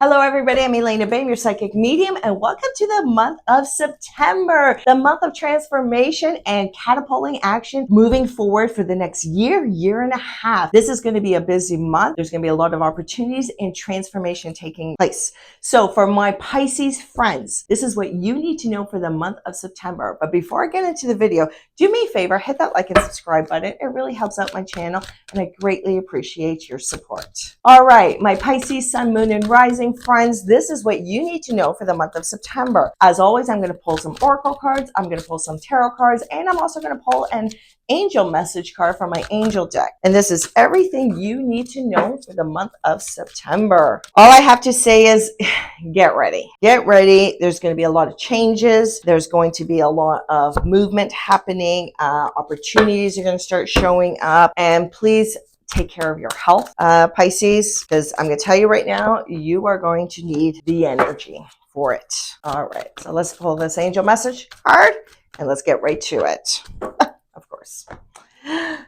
Hello everybody, I'm elainabahm, your psychic medium, and welcome to the month of September, the month of transformation and catapulting action moving forward for the next year and a half. This is going to be a busy month. There's going to be a lot of opportunities and transformation taking place. So for my Pisces friends, this is what you need to know for the month of September. But before I get into the video, do me a favor, hit that like and subscribe button. It really helps out my channel and I greatly appreciate your support. All right, my Pisces sun, moon, and rising friends, this is what you need to know for the month of September. As always, I'm going to pull some oracle cards, I'm going to pull some tarot cards, and I'm also going to pull an angel message card from my angel deck. And this is everything you need to know for the month of September. All I have to say is get ready. Get ready. There's going to be a lot of changes. There's going to be a lot of movement happening. Opportunities are going to start showing up. And please take care of your health, Pisces, because I'm going to tell you right now, you are going to need the energy for it. All right, so let's pull this angel message card and let's get right to it. Of course.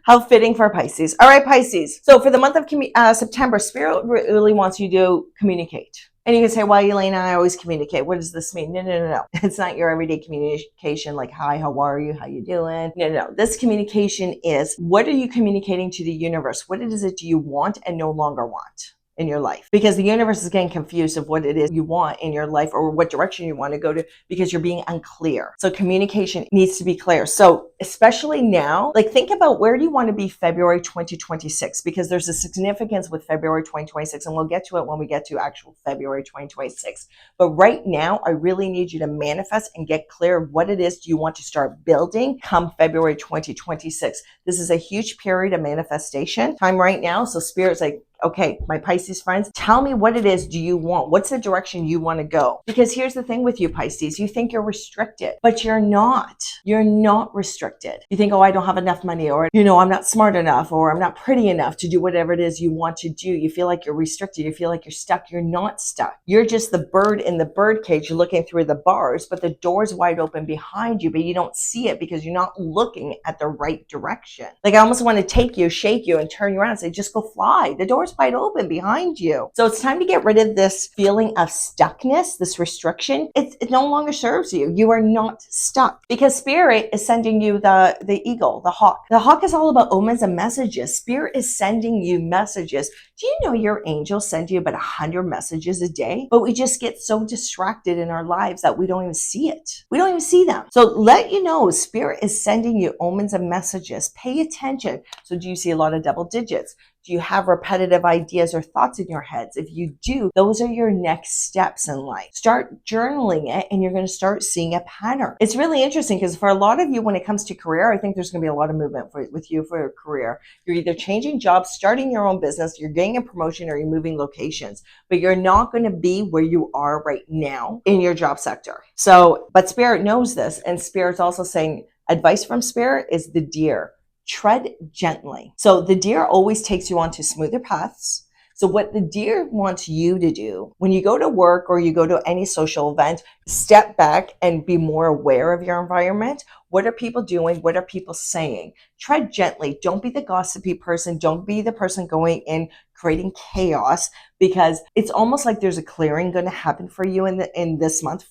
How fitting for Pisces. All right, Pisces. So for the month of September, Spirit really wants you to communicate. And you can say, well, Elena, I always communicate. What does this mean? No. It's not your everyday communication like, hi, how are you? How you doing? No. This communication is, what are you communicating to the universe? What is it you want and no longer want in your life? Because the universe is getting confused of what it is you want in your life or what direction you want to go to because you're being unclear. So communication needs to be clear. So especially now, like think about where do you want to be February 2026, because there's a significance with February 2026 and we'll get to it when we get to actual February 2026. But right now, I really need you to manifest and get clear of what it is you want to start building come February 2026. This is a huge period of manifestation time right now. So Spirit's like, okay, my Pisces friends, tell me what it is do you want? What's the direction you want to go? Because here's the thing with you, Pisces, you think you're restricted, but you're not. You're not restricted. You think, oh, I don't have enough money, or, I'm not smart enough, or I'm not pretty enough to do whatever it is you want to do. You feel like you're restricted. You feel like you're stuck. You're not stuck. You're just the bird in the bird cage looking through the bars, but the door's wide open behind you, but you don't see it because you're not looking at the right direction. Like I almost want to take you, shake you, and turn you around and say, just go fly. The door's wide open behind you. So it's time to get rid of this feeling of stuckness, this restriction. It no longer serves you. You are not stuck because Spirit is sending you the eagle, the hawk. The hawk is all about omens and messages. Spirit is sending you messages. Do you know your angels send you about 100 messages a day? But we just get so distracted in our lives that we don't even see it. We don't even see them. So let you know, Spirit is sending you omens and messages. Pay attention. So do you see a lot of double digits? Do you have repetitive ideas or thoughts in your heads? If you do, those are your next steps in life. Start journaling it and you're going to start seeing a pattern. It's really interesting because for a lot of you, when it comes to career, I think there's going to be a lot of movement with you for your career. You're either changing jobs, starting your own business, you're getting a promotion, or you're moving locations, but you're not going to be where you are right now in your job sector. So, but Spirit knows this, and Spirit's also saying, advice from Spirit is the deer. Tread gently. So the deer always takes you onto smoother paths. So what the deer wants you to do when you go to work or you go to any social event, step back and be more aware of your environment. What are people doing? What are people saying? Tread gently. Don't be the gossipy person. Don't be the person going in creating chaos, because it's almost like there's a clearing going to happen for you in this month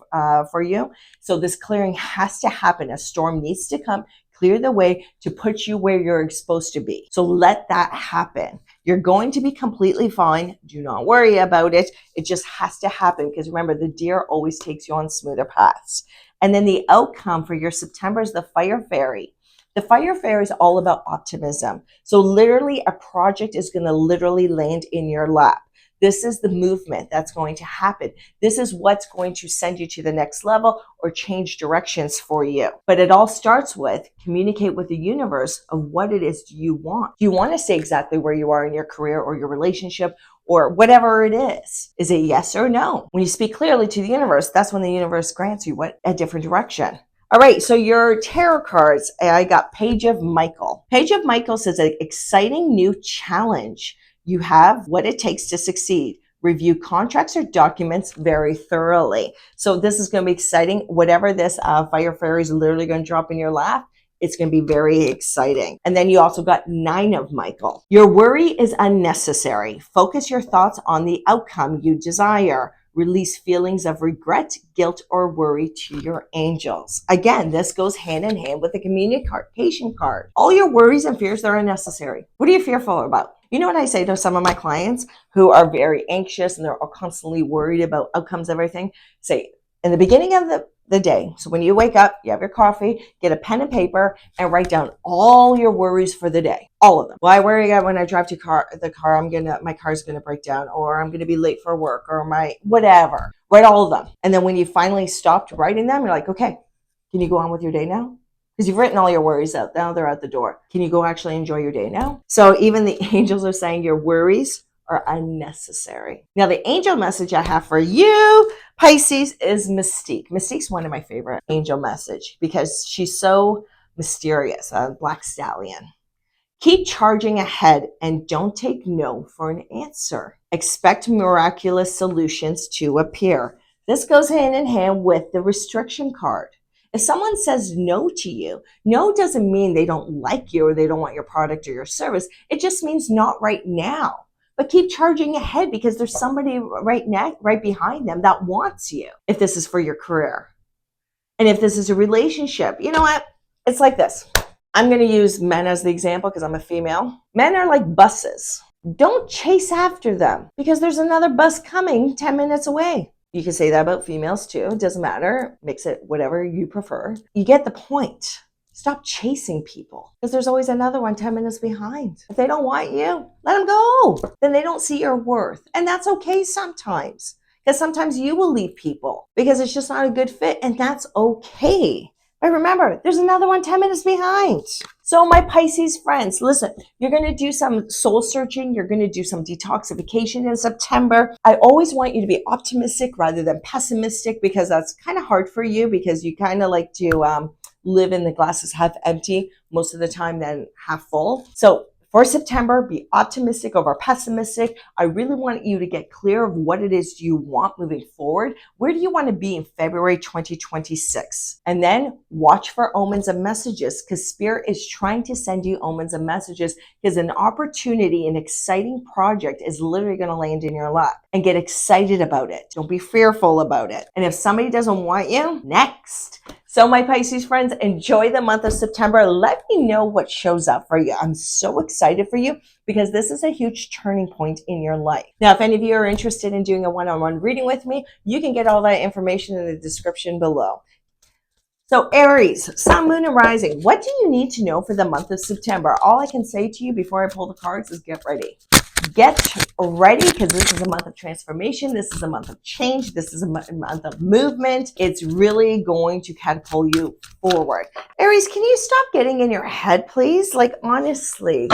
for you. So this clearing has to happen. A storm needs to come, clear the way to put you where you're supposed to be. So let that happen. You're going to be completely fine. Do not worry about it. It just has to happen because remember, the deer always takes you on smoother paths. And then the outcome for your September is the fire fairy. The fire fairy is all about optimism. So literally a project is going to literally land in your lap. This is the movement that's going to happen. This is what's going to send you to the next level or change directions for you. But it all starts with communicate with the universe of what it is you want. Do you want to stay exactly where you are in your career or your relationship or whatever it is? Is it yes or no? When you speak clearly to the universe, that's when the universe grants you a different direction. All right, so your tarot cards, I got Page of Michael. Page of Michael says an exciting new challenge. You have what it takes to succeed. Review contracts or documents very thoroughly. So this is going to be exciting. Whatever this fire fairy is literally going to drop in your lap, It's going to be very exciting. And then you also got 9 of Michael. Your worry is unnecessary. Focus your thoughts on the outcome you desire. Release feelings of regret, guilt, or worry to your angels. Again, this goes hand in hand with the communication card. All your worries and fears, they're unnecessary. What are you fearful about? You know what I say to some of my clients who are very anxious and they're constantly worried about outcomes, everything? Say, in the beginning of the day, so when you wake up, you have your coffee, get a pen and paper, and write down all your worries for the day. All of them. Well, I worry when I drive to my car's gonna break down, or I'm gonna be late for work, or my whatever. Write all of them. And then when you finally stopped writing them, you're like, okay, can you go on with your day now? Because you've written all your worries out. Now they're out the door. Can you go actually enjoy your day now? So even the angels are saying your worries are unnecessary. Now, the angel message I have for you, Pisces, is Mystique. Mystique's one of my favorite angel message because she's so mysterious, a black stallion. Keep charging ahead and don't take no for an answer. Expect miraculous solutions to appear. This goes hand in hand with the restriction card. If someone says no to you, no doesn't mean they don't like you or they don't want your product or your service. It just means not right now. But keep charging ahead because there's somebody right behind them that wants you. If this is for your career, and if this is a relationship, you know what? It's like this. I'm going to use men as the example because I'm a female. Men are like buses. Don't chase after them because there's another bus coming 10 minutes away. You can say that about females too. It doesn't matter. Mix it whatever you prefer. You get the point. Stop chasing people because there's always another one 10 minutes behind. If they don't want you, let them go. Then they don't see your worth. And that's okay sometimes because sometimes you will leave people because it's just not a good fit, and that's okay. But remember, there's another one 10 minutes behind. So my Pisces friends, listen, you're going to do some soul searching. You're going to do some detoxification in September. I always want you to be optimistic rather than pessimistic because that's kind of hard for you because you kind of like to live in the glasses half empty most of the time than half full. So for September, be optimistic over pessimistic. I really want you to get clear of what it is you want moving forward. Where do you want to be in February 2026? And then watch for omens and messages because Spirit is trying to send you omens and messages because an opportunity, an exciting project is literally going to land in your lap, and get excited about it. Don't be fearful about it. And if somebody doesn't want you, next. So my Pisces friends, enjoy the month of September. Let me know what shows up for you. I'm so excited for you because this is a huge turning point in your life. Now, if any of you are interested in doing a one-on-one reading with me, you can get all that information in the description below. So Aries, Sun, Moon, and Rising, what do you need to know for the month of September? All I can say to you before I pull the cards is get ready. Get ready because this is a month of transformation. This is a month of change. This is a month of movement. It's really going to catapult you forward. Aries, can you stop getting in your head, please? Like, honestly,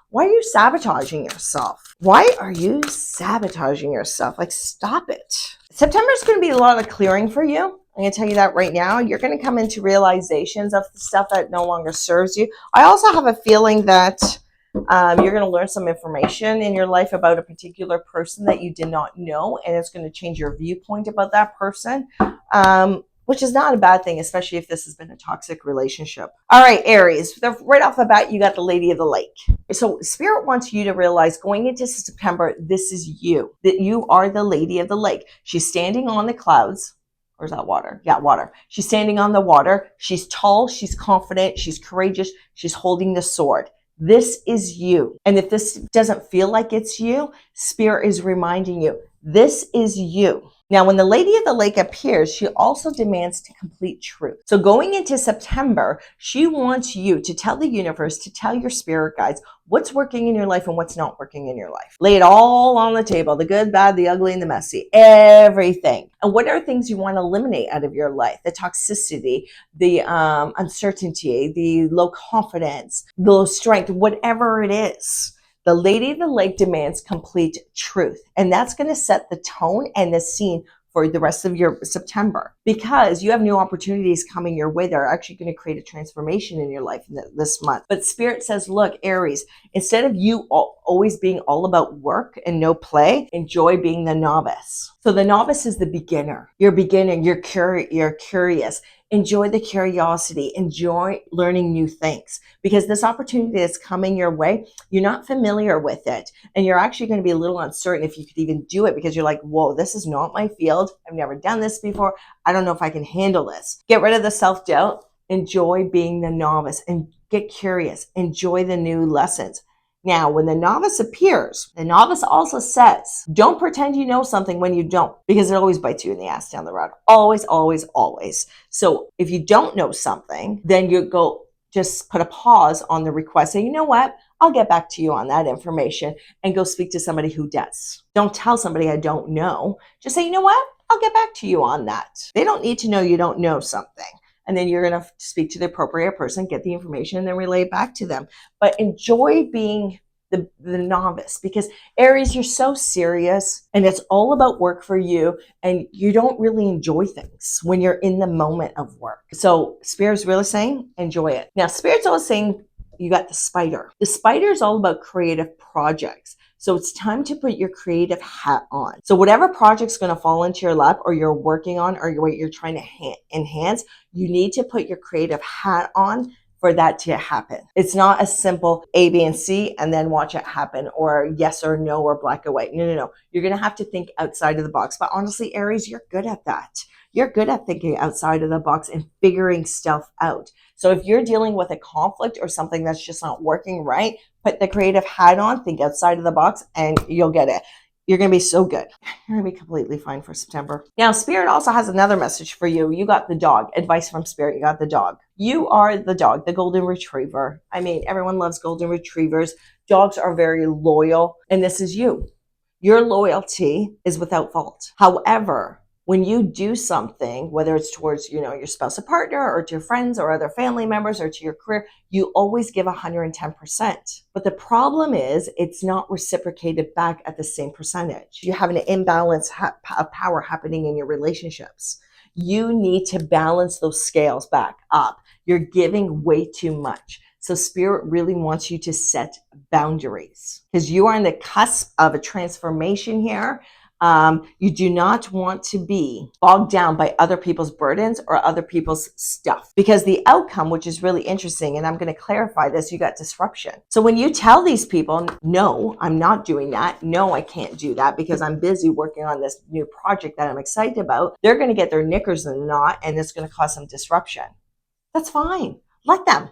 why are you sabotaging yourself? Why are you sabotaging yourself? Like, stop it. September is going to be a lot of clearing for you. I'm going to tell you that right now. You're going to come into realizations of the stuff that no longer serves you. I also have a feeling that you're going to learn some information in your life about a particular person that you did not know, and it's going to change your viewpoint about that person, which is not a bad thing, especially if this has been a toxic relationship. All right, Aries, right off the bat, you got the Lady of the Lake. So Spirit wants you to realize going into September, this is you, that you are the Lady of the Lake. She's standing on the clouds. Or is that water? Yeah, water. She's standing on the water. She's tall. She's confident. She's courageous. She's holding the sword. This is you. And if this doesn't feel like it's you, Spirit is reminding you, this is you. Now, when the Lady of the Lake appears, she also demands to complete truth. So going into September, she wants you to tell the universe, to tell your spirit guides what's working in your life and what's not working in your life. Lay it all on the table, the good, bad, the ugly, and the messy, everything. And what are things you want to eliminate out of your life? The toxicity, the uncertainty, the low confidence, the low strength, whatever it is. The Lady of the Lake demands complete truth. And that's going to set the tone and the scene for the rest of your September, because you have new opportunities coming your way that are actually going to create a transformation in your life this month. But Spirit says, look, Aries, instead of you always being all about work and no play, enjoy being the novice. So the novice is the beginner. You're beginning, you're curious. Enjoy the curiosity, enjoy learning new things, because this opportunity that's coming your way, you're not familiar with it. And you're actually going to be a little uncertain if you could even do it, because you're like, whoa, this is not my field. I've never done this before. I don't know if I can handle this. Get rid of the self-doubt. Enjoy being the novice and get curious. Enjoy the new lessons. Now, when the novice appears, the novice also says, don't pretend you know something when you don't, because it always bites you in the ass down the road. Always, always, always. So if you don't know something, then you go just put a pause on the request. Say, you know what? I'll get back to you on that information, and go speak to somebody who does. Don't tell somebody I don't know. Just say, you know what? I'll get back to you on that. They don't need to know you don't know something. And then you're going to speak to the appropriate person, get the information, and then relay it back to them. But enjoy being the novice, because Aries, you're so serious and it's all about work for you, and you don't really enjoy things when you're in the moment of work. So Spirit's really saying, enjoy it. Now, Spirit's also saying you got the spider. The spider is all about creative projects. So it's time to put your creative hat on. So whatever project's going to fall into your lap, or you're working on, or what you're trying to enhance, you need to put your creative hat on for that to happen. It's not a simple A, B, and C, and then watch it happen, or yes or no, or black or white. No. You're going to have to think outside of the box. But honestly, Aries, you're good at that. You're good at thinking outside of the box and figuring stuff out. So if you're dealing with a conflict or something that's just not working right, put the creative hat on, think outside of the box, and you'll get it. You're going to be so good. You're going to be completely fine for September. Now, Spirit also has another message for you. You got the dog. Advice from Spirit. You got the dog. You are the dog, the golden retriever. I mean, everyone loves golden retrievers. Dogs are very loyal, and this is you. Your loyalty is without fault. However, when you do something, whether it's towards, your spouse or partner, or to your friends or other family members, or to your career, you always give 110%. But the problem is it's not reciprocated back at the same percentage. You have an imbalance of power happening in your relationships. You need to balance those scales back up. You're giving way too much. So Spirit really wants you to set boundaries, because you are on the cusp of a transformation here. You do not want to be bogged down by other people's burdens or other people's stuff, because the outcome, which is really interesting, and I'm going to clarify this, you got disruption. So when you tell these people, no, I'm not doing that. No, I can't do that because I'm busy working on this new project that I'm excited about. They're going to get their knickers in a knot, and it's going to cause some disruption. That's fine. Let them.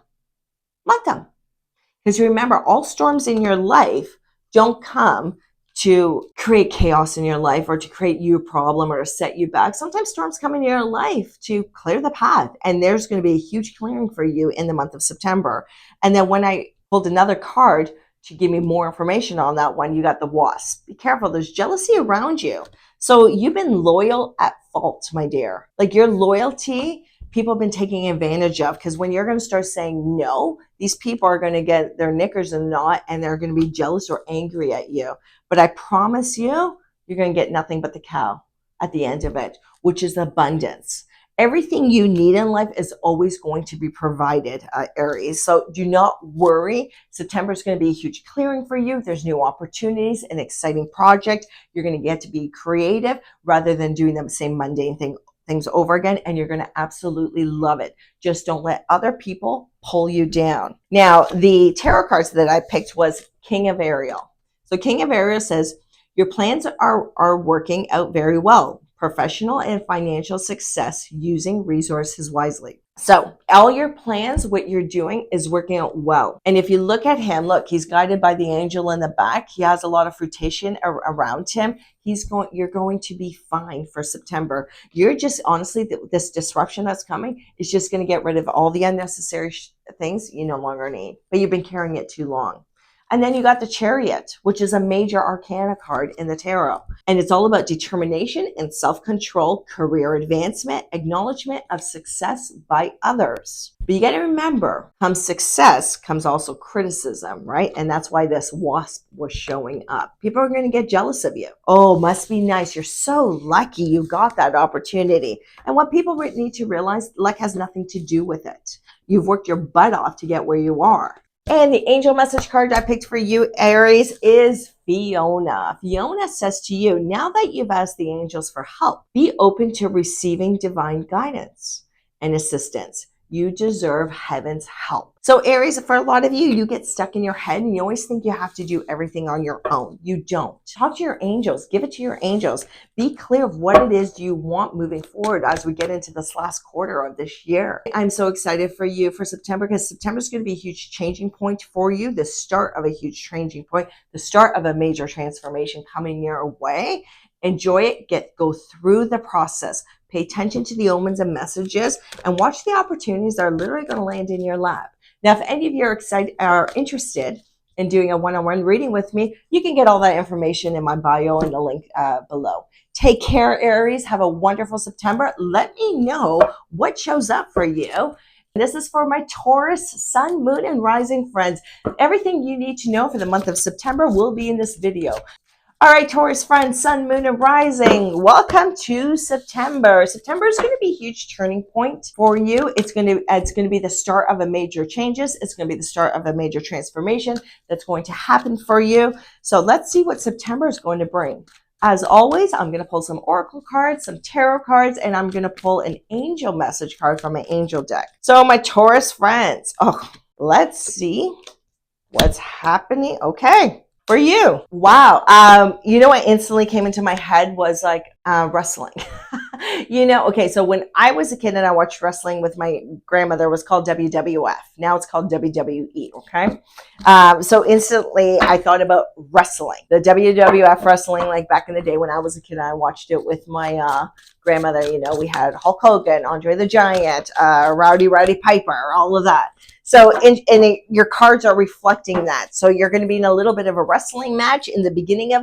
Because remember, all storms in your life don't come to create chaos in your life, or to create you a problem, or to set you back. Sometimes storms come in your life to clear the path, and there's going to be a huge clearing for you in the month of September. And then when I pulled another card to give me more information on that one, you got the Wasp. Be careful, there's jealousy around you. So you've been loyal at fault, my dear. Like, your loyalty, people have been taking advantage of, because when you're going to start saying no, these people are going to get their knickers in a knot, and they're going to be jealous or angry at you. But I promise you, you're going to get nothing but the cow at the end of it, which is abundance. Everything you need in life is always going to be provided, Aries. So do not worry. September is going to be a huge clearing for you. There's new opportunities, an exciting project. You're going to get to be creative rather than doing the same mundane things over again, and you're going to absolutely love it. Just don't let other people pull you down. Now, the tarot cards that I picked was King of Ariel. So King of Aries says, your plans are working out very well. Professional and financial success using resources wisely. So all your plans, what you're doing is working out well. And if you look at him, look, he's guided by the angel in the back. He has a lot of fruition around him. You're going to be fine for September. You're just, honestly, this disruption that's coming is just going to get rid of all the unnecessary things you no longer need, but you've been carrying it too long. And then you got the Chariot, which is a major arcana card in the tarot. And it's all about determination and self-control, career advancement, acknowledgement of success by others. But you got to remember, comes success, comes also criticism, right? And that's why this Wasp was showing up. People are going to get jealous of you. Oh, must be nice. You're so lucky you got that opportunity. And what people need to realize, luck has nothing to do with it. You've worked your butt off to get where you are. And the angel message card I picked for you, Aries, is Fiona. Fiona says to you, now that you've asked the angels for help, be open to receiving divine guidance. and assistance. You deserve heaven's help. So Aries, for a lot of you, you get stuck in your head and you always think you have to do everything on your own. You don't. Talk to your angels. Give it to your angels. Be clear of what it is you want moving forward as we get into this last quarter of this year. I'm so excited for you for September, because September is going to be a huge changing point for you, the start of a huge changing point, the start of a major transformation coming your way. Enjoy it. Go through the process. Pay attention to the omens and messages, and watch the opportunities that are literally going to land in your lap. Now, if any of you are interested in doing a one-on-one reading with me, you can get all that information in my bio and the link below. Take care, Aries. Have a wonderful September. Let me know what shows up for you. This is for my Taurus, Sun, Moon, and Rising friends. Everything you need to know for the month of September will be in this video. All right, Taurus friends, Sun, Moon, and Rising, welcome to September. September is going to be a huge turning point for you. It's going to be the start of a major changes. It's going to be the start of a major transformation that's going to happen for you. So let's see what September is going to bring. As always, I'm going to pull some oracle cards, some tarot cards, and I'm going to pull an angel message card from my angel deck. So my Taurus friends, let's see what's happening. Okay. For you. Wow. You know what instantly came into my head was like wrestling. Okay, so when I was a kid and I watched wrestling with my grandmother, it was called WWF. Now it's called WWE, okay? So instantly I thought about wrestling. The WWF wrestling, like back in the day when I was a kid, I watched it with my grandmother. We had Hulk Hogan, Andre the Giant, Rowdy Piper, all of that. So your cards are reflecting that. So you're going to be in a little bit of a wrestling match in the beginning of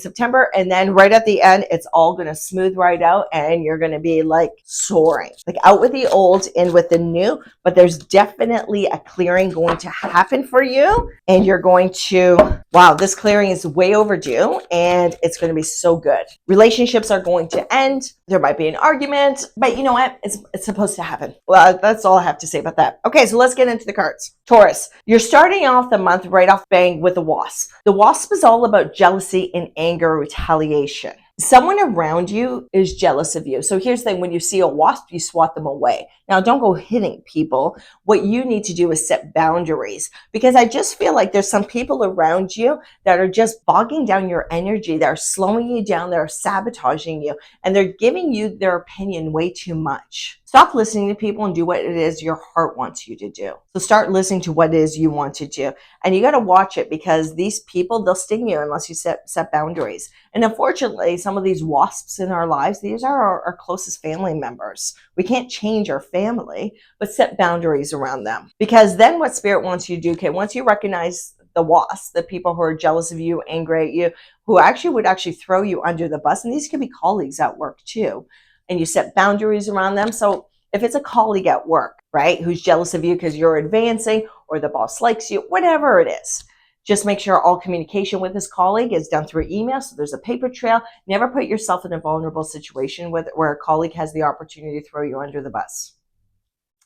September. And then right at the end, it's all going to smooth right out. And you're going to be like soaring, like out with the old, in with the new. But there's definitely a clearing going to happen for you. And you're going to, wow, this clearing is way overdue. And it's going to be so good. Relationships are going to end. There might be an argument. But you know what? It's supposed to happen. Well, that's all I have to say about that. Okay, so let's get into the cards. Taurus, you're starting off the month right off bang with the Wasp. The Wasp is all about jealousy and anger, retaliation. Someone around you is jealous of you. So here's the thing, when you see a wasp, you swat them away. Now, don't go hitting people. What you need to do is set boundaries, because I just feel like there's some people around you that are just bogging down your energy. They're slowing you down. They're sabotaging you, and they're giving you their opinion way too much. Stop listening to people and do what it is your heart wants you to do. So start listening to what it is you want to do. And you got to watch it, because these people, they'll sting you unless you set boundaries. And unfortunately, some of these wasps in our lives, these are our closest family members. We can't change our family, but set boundaries around them. Because then what Spirit wants you to do, okay, once you recognize the wasps, the people who are jealous of you, angry at you, who would throw you under the bus, and these could be colleagues at work too, and you set boundaries around them. So if it's a colleague at work, right, who's jealous of you because you're advancing, or the boss likes you, whatever it is, just make sure all communication with this colleague is done through email, so there's a paper trail. Never put yourself in a vulnerable situation where a colleague has the opportunity to throw you under the bus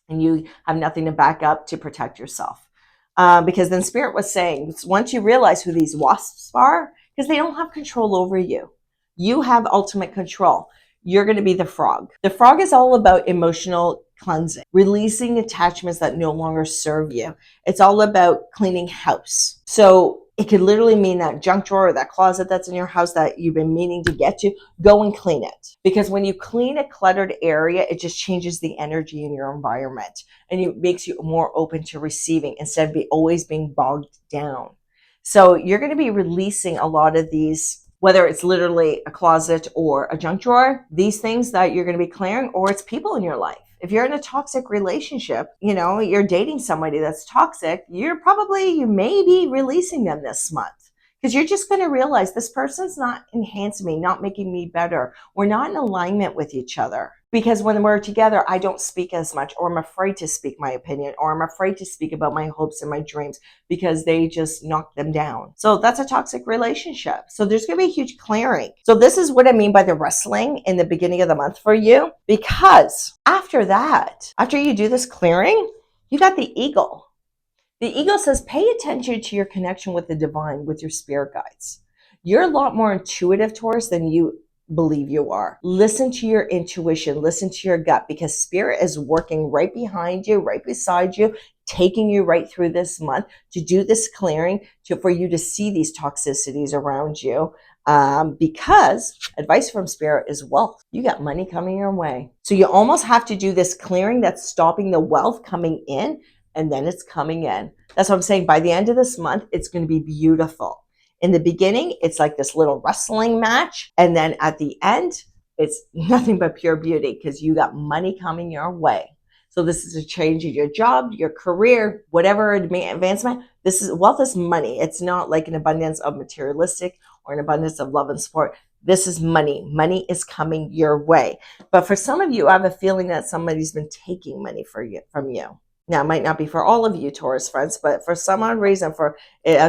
and you have nothing to back up to protect yourself. Because then Spirit was saying, once you realize who these wasps are, because they don't have control over you, you have ultimate control. You're going to be the frog. The frog is all about emotional cleansing, releasing attachments that no longer serve you. It's all about cleaning house. So it could literally mean that junk drawer or that closet that's in your house that you've been meaning to get to, go and clean it. Because when you clean a cluttered area, it just changes the energy in your environment, and it makes you more open to receiving instead of always being bogged down. So you're going to be releasing a lot of these, whether it's literally a closet or a junk drawer, these things that you're going to be clearing, or it's people in your life. If you're in a toxic relationship, you're dating somebody that's toxic, you may be releasing them this month, because you're just going to realize this person's not enhancing me, not making me better. We're not in alignment with each other. Because when we're together, I don't speak as much, or I'm afraid to speak my opinion, or I'm afraid to speak about my hopes and my dreams because they just knock them down. So that's a toxic relationship. So there's going to be a huge clearing. So this is what I mean by the wrestling in the beginning of the month for you, because after that, after you do this clearing, you got the eagle. The eagle says, pay attention to your connection with the divine, with your spirit guides. You're a lot more intuitive, Taurus, than you believe you are. Listen to your intuition, listen to your gut, because spirit is working right behind you, right beside you, taking you right through this month to do this clearing, for you to see these toxicities around you. Because advice from spirit is wealth. You got money coming your way. So you almost have to do this clearing that's stopping the wealth coming in, and then it's coming in. That's what I'm saying. By the end of this month, it's going to be beautiful. In the beginning, it's like this little wrestling match. And then at the end, it's nothing but pure beauty because you got money coming your way. So this is a change in your job, your career, whatever advancement. This is wealth is money. It's not like an abundance of materialistic or an abundance of love and support. This is money. Money is coming your way. But for some of you, I have a feeling that somebody's been taking money from you. Now, it might not be for all of you, Taurus friends, but for some odd reason,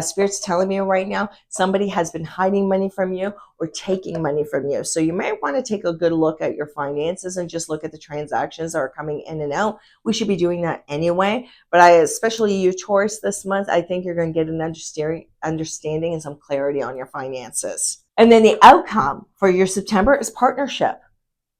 Spirit's telling me right now, somebody has been hiding money from you or taking money from you. So you might want to take a good look at your finances and just look at the transactions that are coming in and out. We should be doing that anyway. But especially you, Taurus, this month, I think you're going to get an understanding and some clarity on your finances. And then the outcome for your September is partnership.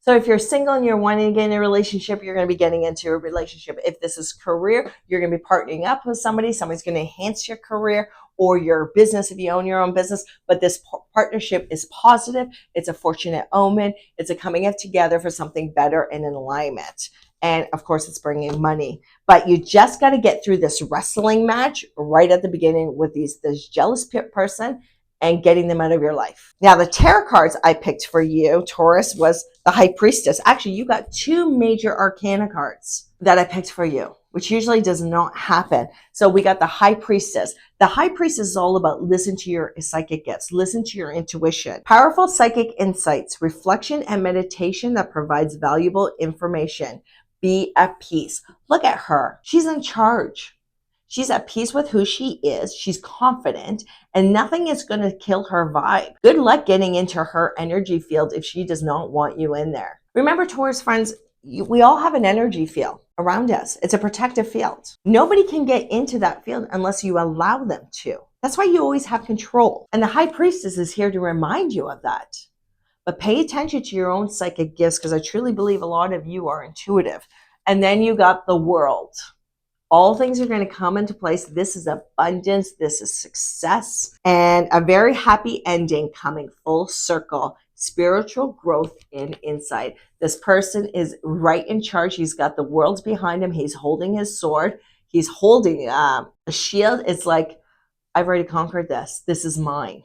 So if you're single and you're wanting to get in a relationship, you're going to be getting into a relationship. If this is career, you're going to be partnering up with somebody. Somebody's going to enhance your career or your business if you own your own business. But this partnership is positive. It's a fortunate omen. It's a coming up together for something better and in alignment. And of course, it's bringing money. But you just got to get through this wrestling match right at the beginning with this jealous person and getting them out of your life. Now, the tarot cards I picked for you, Taurus, was the High Priestess. Actually, you got two major arcana cards that I picked for you, which usually does not happen. So we got the High Priestess. The High Priestess is all about listen to your psychic gifts, listen to your intuition. Powerful psychic insights, reflection and meditation that provides valuable information. Be at peace. Look at her. She's in charge. She's at peace with who she is. She's confident, and nothing is going to kill her vibe. Good luck getting into her energy field if she does not want you in there. Remember, Taurus friends, we all have an energy field around us. It's a protective field. Nobody can get into that field unless you allow them to. That's why you always have control. And the High Priestess is here to remind you of that. But pay attention to your own psychic gifts, because I truly believe a lot of you are intuitive. And then you got the World. All things are going to come into place. This is abundance. This is success. And a very happy ending coming full circle. Spiritual growth and insight. This person is right in charge. He's got the world behind him. He's holding his sword. He's holding a shield. It's like, I've already conquered this. This is mine.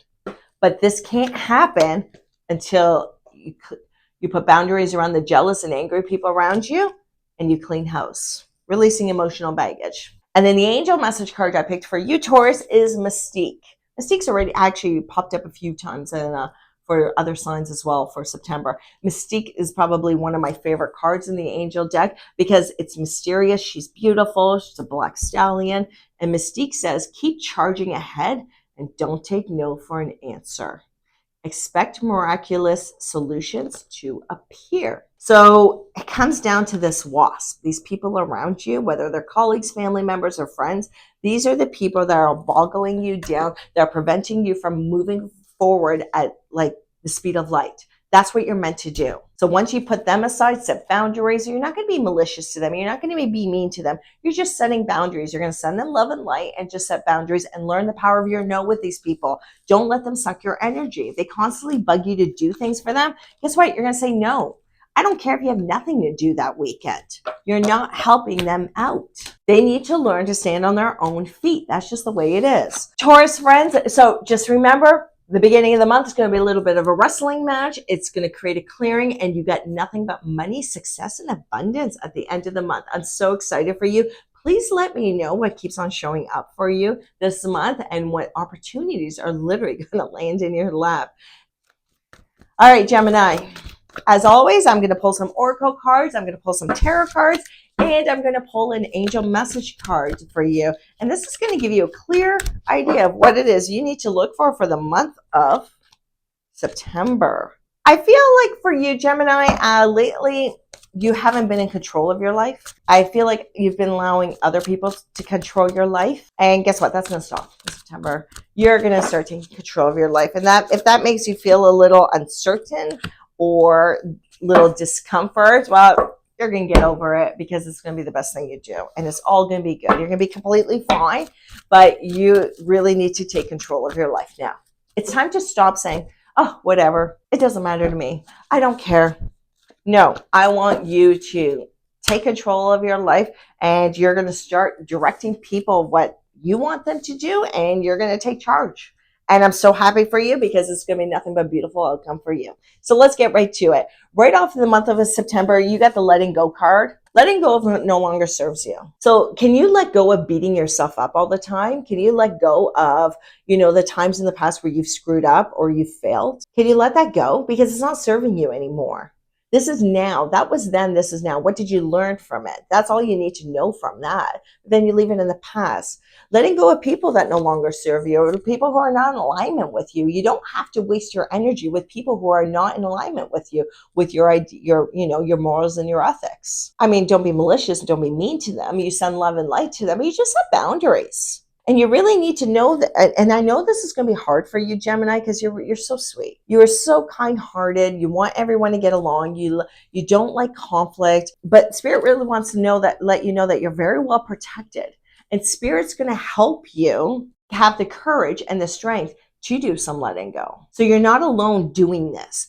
But this can't happen until you put boundaries around the jealous and angry people around you and you clean house. Releasing emotional baggage. And then the angel message card I picked for you, Taurus, is Mystique. Mystique's already actually popped up a few times and for other signs as well for September. Mystique is probably one of my favorite cards in the angel deck because it's mysterious. She's beautiful. She's a black stallion. And Mystique says, keep charging ahead and don't take no for an answer. Expect miraculous solutions to appear. So it comes down to this wasp. These people around you, whether they're colleagues, family members, or friends, these are the people that are boggling you down. They're preventing you from moving forward at like the speed of light. That's what you're meant to do. So once you put them aside, set boundaries, you're not going to be malicious to them. You're not going to be mean to them. You're just setting boundaries. You're going to send them love and light and just set boundaries and learn the power of your no with these people. Don't let them suck your energy. If they constantly bug you to do things for them, guess what? You're going to say no. I don't care if you have nothing to do that weekend. You're not helping them out. They need to learn to stand on their own feet. That's just the way it is. Taurus friends, so just remember, the beginning of the month is going to be a little bit of a wrestling match. It's going to create a clearing, and you got nothing but money, success, and abundance at the end of the month. I'm so excited for you. Please let me know what keeps on showing up for you this month and what opportunities are literally going to land in your lap. All right, Gemini. As always, I'm going to pull some oracle cards. I'm going to pull some tarot cards. And I'm going to pull an angel message card for you. And this is going to give you a clear idea of what it is you need to look for the month of September. I feel like for you, Gemini, lately, you haven't been in control of your life. I feel like you've been allowing other people to control your life. And guess what? That's going to stop in September. You're going to start taking control of your life. And that if that makes you feel a little uncertain or little discomfort, well, you're going to get over it because it's going to be the best thing you do. And it's all going to be good. You're going to be completely fine, but you really need to take control of your life now. It's time to stop saying, oh, whatever. It doesn't matter to me. I don't care. No, I want you to take control of your life, and you're going to start directing people what you want them to do, and you're going to take charge. And I'm so happy for you because it's going to be nothing but beautiful outcome for you. So let's get right to it. Right off in the month of September, you got the letting go card. Letting go of what no longer serves you. So can you let go of beating yourself up all the time? Can you let go of, the times in the past where you've screwed up or you failed? Can you let that go? Because it's not serving you anymore. This is now. That was then. This is now. What did you learn from it? That's all you need to know from that. Then you leave it in the past. Letting go of people that no longer serve you, or people who are not in alignment with you. You don't have to waste your energy with people who are not in alignment with you, with your morals and your ethics. I mean, don't be malicious. Don't be mean to them. You send love and light to them. You just set boundaries. And you really need to know that, and I know this is going to be hard for you, Gemini, because you're so sweet. You are so kind-hearted. You want everyone to get along. You don't like conflict, but Spirit really wants to let you know that you're very well protected. And Spirit's going to help you have the courage and the strength to do some letting go. So you're not alone doing this.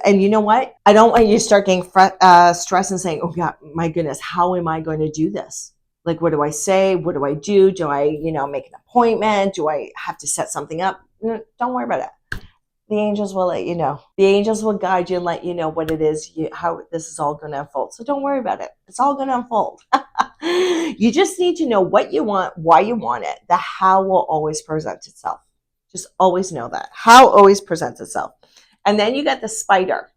And you know what? I don't want you to start getting stressed and saying, oh God, my goodness, how am I going to do this? Like, what do I say? What do I do? Do I, make an appointment? Do I have to set something up? Don't worry about it. The angels will let you know. The angels will guide you and let you know what it is, how this is all going to unfold. So don't worry about it. It's all going to unfold. You just need to know what you want, why you want it. The how will always present itself. Just always know that. How always presents itself. And then you got the spider.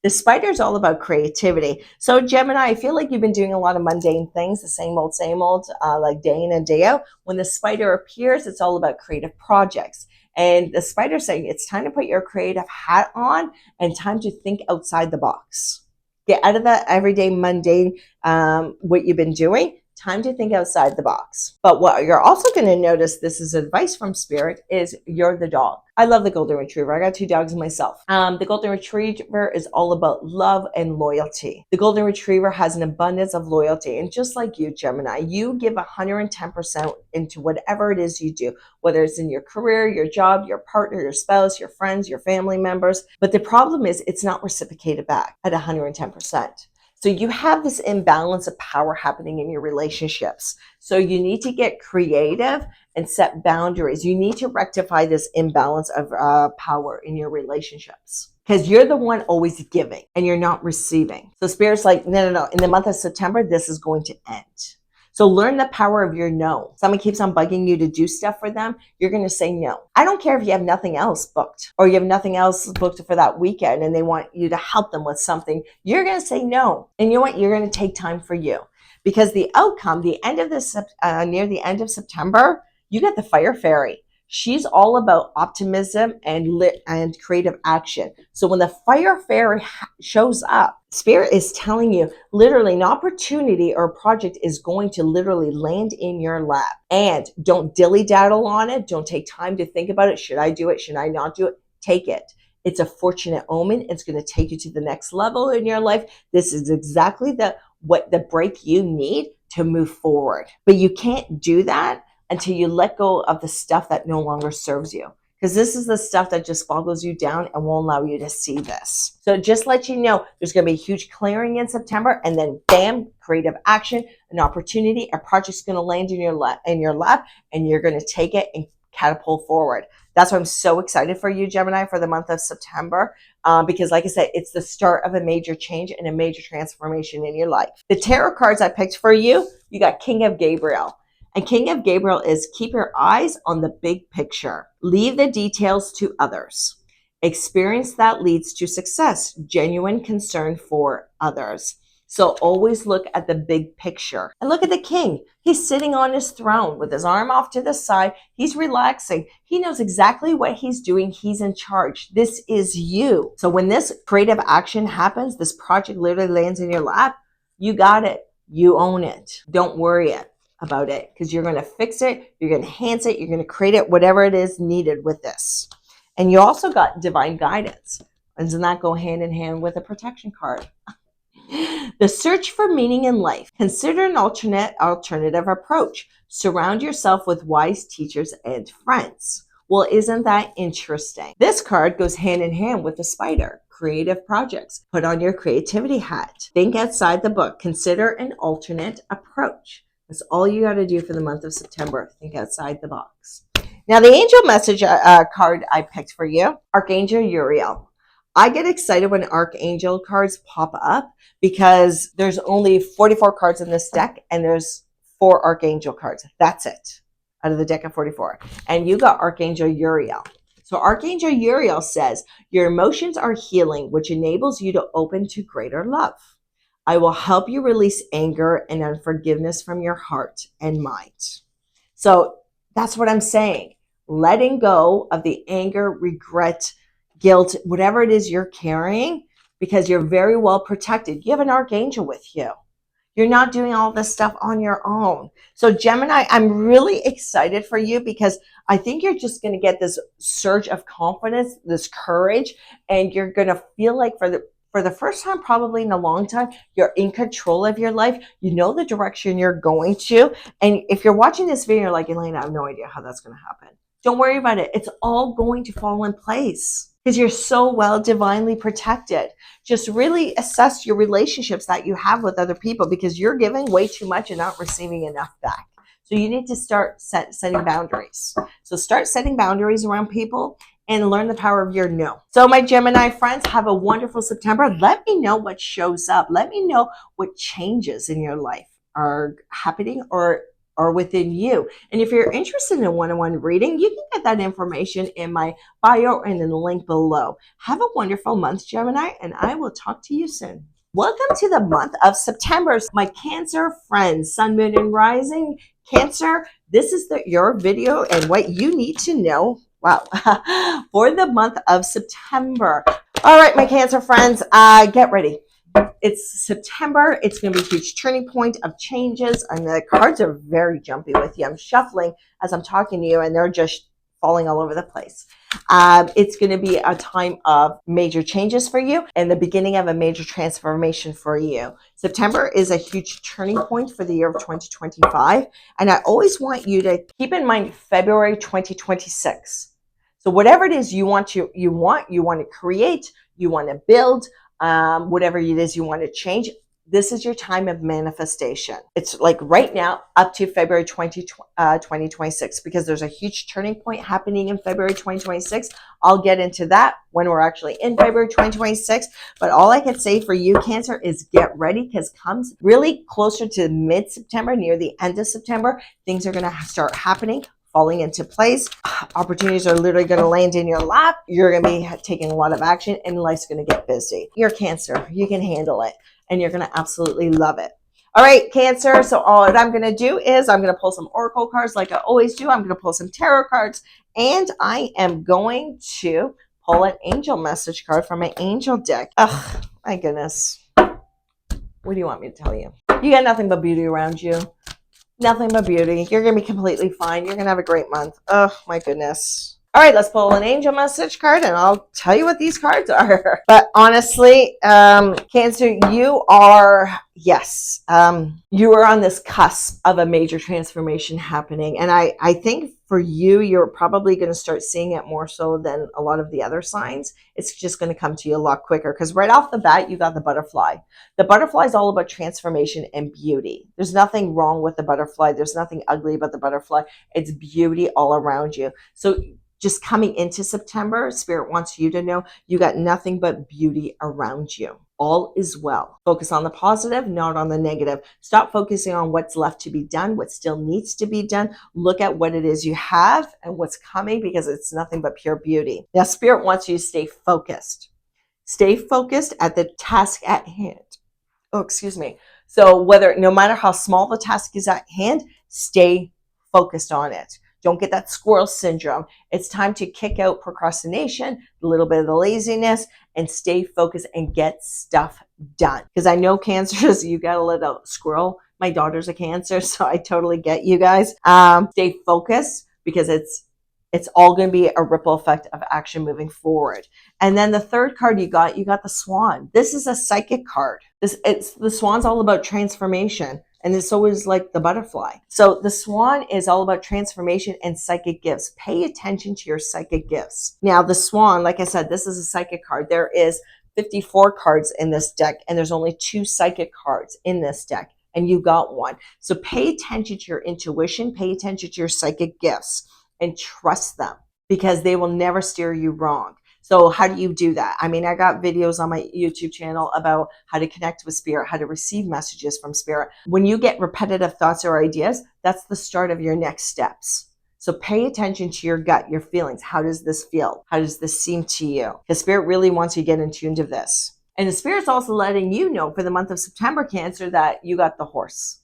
The spider is all about creativity. So Gemini, I feel like you've been doing a lot of mundane things, the same old, like day in and day out. When the spider appears, it's all about creative projects. And the spider saying it's time to put your creative hat on and time to think outside the box. Get out of that everyday mundane, what you've been doing. Time to think outside the box. But what you're also going to notice, this is advice from Spirit, is you're the dog. I love the Golden Retriever. I got 2 dogs myself. The Golden Retriever is all about love and loyalty. The Golden Retriever has an abundance of loyalty. And just like you, Gemini, you give 110% into whatever it is you do, whether it's in your career, your job, your partner, your spouse, your friends, your family members. But the problem is it's not reciprocated back at 110%. So you have this imbalance of power happening in your relationships. So you need to get creative and set boundaries. You need to rectify this imbalance of power in your relationships, because you're the one always giving and you're not receiving. So Spirit's like, no. In the month of September, this is going to end. So learn the power of your no. Someone keeps on bugging you to do stuff for them, you're going to say no. I don't care if you have nothing else booked or you have nothing else booked for that weekend and they want you to help them with something. You're going to say no. And you know what? You're going to take time for you, because the outcome, near the end of September, you get the fire fairy. She's all about optimism and creative action. So when the fire fairy shows up, Spirit is telling you literally an opportunity or a project is going to literally land in your lap. And don't dilly-daddle on it. Don't take time to think about it. Should I do it? Should I not do it? Take it. It's a fortunate omen. It's going to take you to the next level in your life. This is exactly the break you need to move forward. But you can't do that until you let go of the stuff that no longer serves you. Because this is the stuff that just boggles you down and won't allow you to see this. So just let you know, there's going to be a huge clearing in September, and then bam, creative action, an opportunity, a project's going to land in your lap, and you're going to take it and catapult forward. That's why I'm so excited for you, Gemini, for the month of September, because like I said, it's the start of a major change and a major transformation in your life. The tarot cards I picked for you, you got King of Gabriel. And King of Gabriel is keep your eyes on the big picture. Leave the details to others. Experience that leads to success. Genuine concern for others. So always look at the big picture. And look at the king. He's sitting on his throne with his arm off to the side. He's relaxing. He knows exactly what he's doing. He's in charge. This is you. So when this creative action happens, this project literally lands in your lap, you got it. You own it. Don't worry about it, because you're going to fix it. You're going to enhance it. You're going to create it, whatever it is needed with this. And you also got divine guidance. Doesn't that go hand in hand with a protection card? The search for meaning in life. Consider an alternative approach. Surround yourself with wise teachers and friends. Well, isn't that interesting? This card goes hand in hand with the spider. Creative projects. Put on your creativity hat. Think outside the book. Consider an alternate approach. That's all you got to do for the month of September. Think outside the box. Now, the angel message card I picked for you, Archangel Uriel. I get excited when Archangel cards pop up because there's only 44 cards in this deck and there's 4 Archangel cards. That's it out of the deck of 44. And you got Archangel Uriel. So Archangel Uriel says, your emotions are healing, which enables you to open to greater love. I will help you release anger and unforgiveness from your heart and mind. So that's what I'm saying. Letting go of the anger, regret, guilt, whatever it is you're carrying, because you're very well protected. You have an archangel with you. You're not doing all this stuff on your own. So Gemini, I'm really excited for you because I think you're just going to get this surge of confidence, this courage, and you're going to feel like for the first time, probably in a long time, you're in control of your life. You know the direction you're going to. And if you're watching this video, you're like, Elaina, I have no idea how that's going to happen. Don't worry about it. It's all going to fall in place because you're so well divinely protected. Just really assess your relationships that you have with other people because you're giving way too much and not receiving enough back. So you need to start setting boundaries. So start setting boundaries around people and learn the power of your no. So my Gemini friends, have a wonderful September. Let me know what shows up. Let me know what changes in your life are happening or within you. And if you're interested in a one-on-one reading, you can get that information in my bio and in the link below. Have a wonderful month, Gemini, and I will talk to you soon. Welcome to the month of September. My Cancer friends, Sun, Moon, and Rising. Cancer, this is your video and what you need to know. Wow. For the month of September. All right, my Cancer friends, get ready. It's September. It's going to be a huge turning point of changes. And the cards are very jumpy with you. I'm shuffling as I'm talking to you, and they're just falling all over the place. It's going to be a time of major changes for you and the beginning of a major transformation for you. September is a huge turning point for the year of 2025. And I always want you to keep in mind February 2026. So whatever it is you want to create, you want to build, whatever it is you want to change, this is your time of manifestation. It's like right now up to February 2026 because there's a huge turning point happening in February 2026. I'll get into that when we're actually in February 2026. But all I can say for you, Cancer, is get ready because comes really closer to mid-September, near the end of September, things are going to start happening, falling into place. Opportunities are literally going to land in your lap. You're going to be taking a lot of action and life's going to get busy. You're Cancer. You can handle it and you're going to absolutely love it. All right, Cancer. So all that I'm going to do is I'm going to pull some oracle cards like I always do. I'm going to pull some tarot cards and I am going to pull an angel message card from my angel deck. Oh, my goodness. What do you want me to tell you? You got nothing but beauty around you. Nothing but beauty. You're going to be completely fine. You're going to have a great month. Oh, my goodness. All right, let's pull an angel message card, and I'll tell you what these cards are. But honestly, Cancer, you are, yes, you are on this cusp of a major transformation happening. And I think for you, you're probably going to start seeing it more so than a lot of the other signs. It's just going to come to you a lot quicker because right off the bat, you got the butterfly. The butterfly is all about transformation and beauty. There's nothing wrong with the butterfly. There's nothing ugly about the butterfly. It's beauty all around you. So just coming into September, Spirit wants you to know you got nothing but beauty around you. All is well. Focus on the positive, not on the negative. Stop focusing on what's left to be done, what still needs to be done. Look at what it is you have and what's coming because it's nothing but pure beauty. Now, Spirit wants you to stay focused. Stay focused at the task at hand. Oh, excuse me. So no matter how small the task is at hand, stay focused on it. Don't get that squirrel syndrome. It's time to kick out procrastination, a little bit of the laziness, and stay focused and get stuff done. Because I know Cancers, you got a little squirrel. My daughter's a Cancer, so I totally get you guys. Stay focused because it's It's all going to be a ripple effect of action moving forward. And then the third card you got the Swan. This is a psychic card. The Swan's all about transformation. And it's always like the butterfly. So the Swan is all about transformation and psychic gifts. Pay attention to your psychic gifts. Now the Swan, like I said, this is a psychic card. There is 54 cards in this deck, and there's only 2 psychic cards in this deck, and you got one. So pay attention to your intuition, pay attention to your psychic gifts, and trust them, because they will never steer you wrong. So how do you do that? I mean, I got videos on my YouTube channel about how to connect with spirit, how to receive messages from spirit. When you get repetitive thoughts or ideas, that's the start of your next steps. So pay attention to your gut, your feelings. How does this feel? How does this seem to you? Because spirit really wants you to get in tune to this. And the spirit's also letting you know for the month of September, Cancer, that you got the Horse.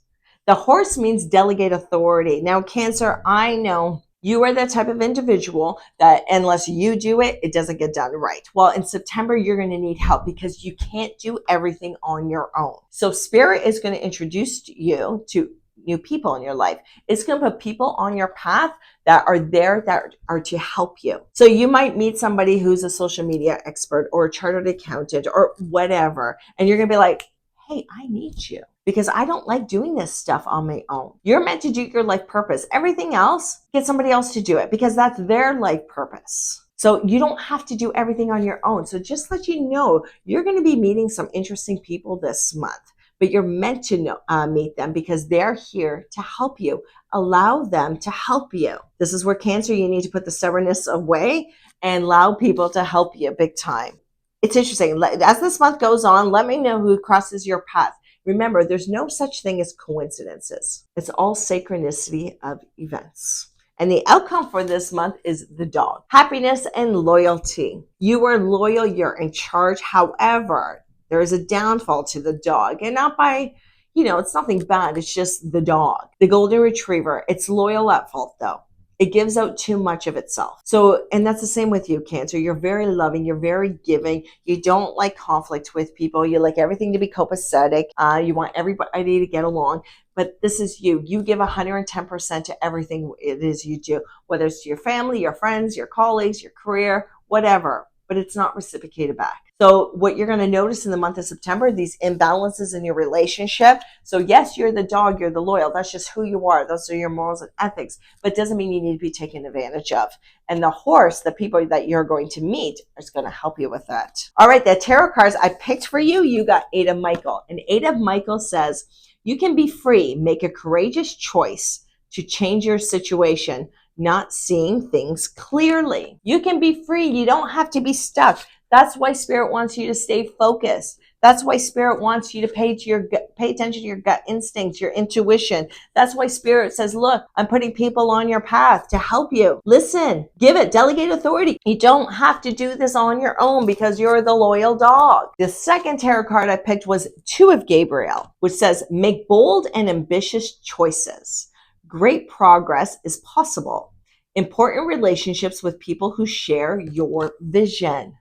The Horse means delegate authority. Now, Cancer, I know you are the type of individual that unless you do it, it doesn't get done right. Well, in September, you're going to need help because you can't do everything on your own. So spirit is going to introduce you to new people in your life. It's going to put people on your path that are there, that are to help you. So you might meet somebody who's a social media expert or a chartered accountant or whatever, and you're going to be like, hey, I need you because I don't like doing this stuff on my own. You're meant to do your life purpose. Everything else, get somebody else to do it because that's their life purpose. So you don't have to do everything on your own. So just let you know, you're going to be meeting some interesting people this month, but you're meant to meet them because they're here to help you. Allow them to help you. This is where Cancer, you need to put the stubbornness away and allow people to help you big time. It's interesting. As this month goes on, let me know who crosses your path. Remember, there's no such thing as coincidences. It's all synchronicity of events. And the outcome for this month is the Dog. Happiness and loyalty. You are loyal. You're in charge. However, there is a downfall to the Dog. And not by, it's nothing bad. It's just the Dog. The Golden Retriever. It's loyal at fault, though. It gives out too much of itself. So, and that's the same with you, Cancer. You're very loving. You're very giving. You don't like conflict with people. You like everything to be copacetic. You want everybody to get along. But this is you. You give 110% to everything it is you do, whether it's to your family, your friends, your colleagues, your career, whatever. But it's not reciprocated back. So what you're going to notice in the month of September, these imbalances in your relationship. So yes, you're the Dog, you're the loyal. That's just who you are. Those are your morals and ethics, but it doesn't mean you need to be taken advantage of. And the Horse, the people that you're going to meet, is going to help you with that. All right, the tarot cards I picked for you, you got Eight of Michael. And Eight of Michael says, you can be free, make a courageous choice to change your situation, not seeing things clearly. You can be free. You don't have to be stuck. That's why Spirit wants you to stay focused. That's why Spirit wants you to pay attention to your gut instincts, your intuition. That's why Spirit says, look, I'm putting people on your path to help you. Listen, give it, delegate authority. You don't have to do this on your own because you're the loyal Dog. The second tarot card I picked was Two of Gabriel, which says, make bold and ambitious choices. Great progress is possible. Important relationships with people who share your vision.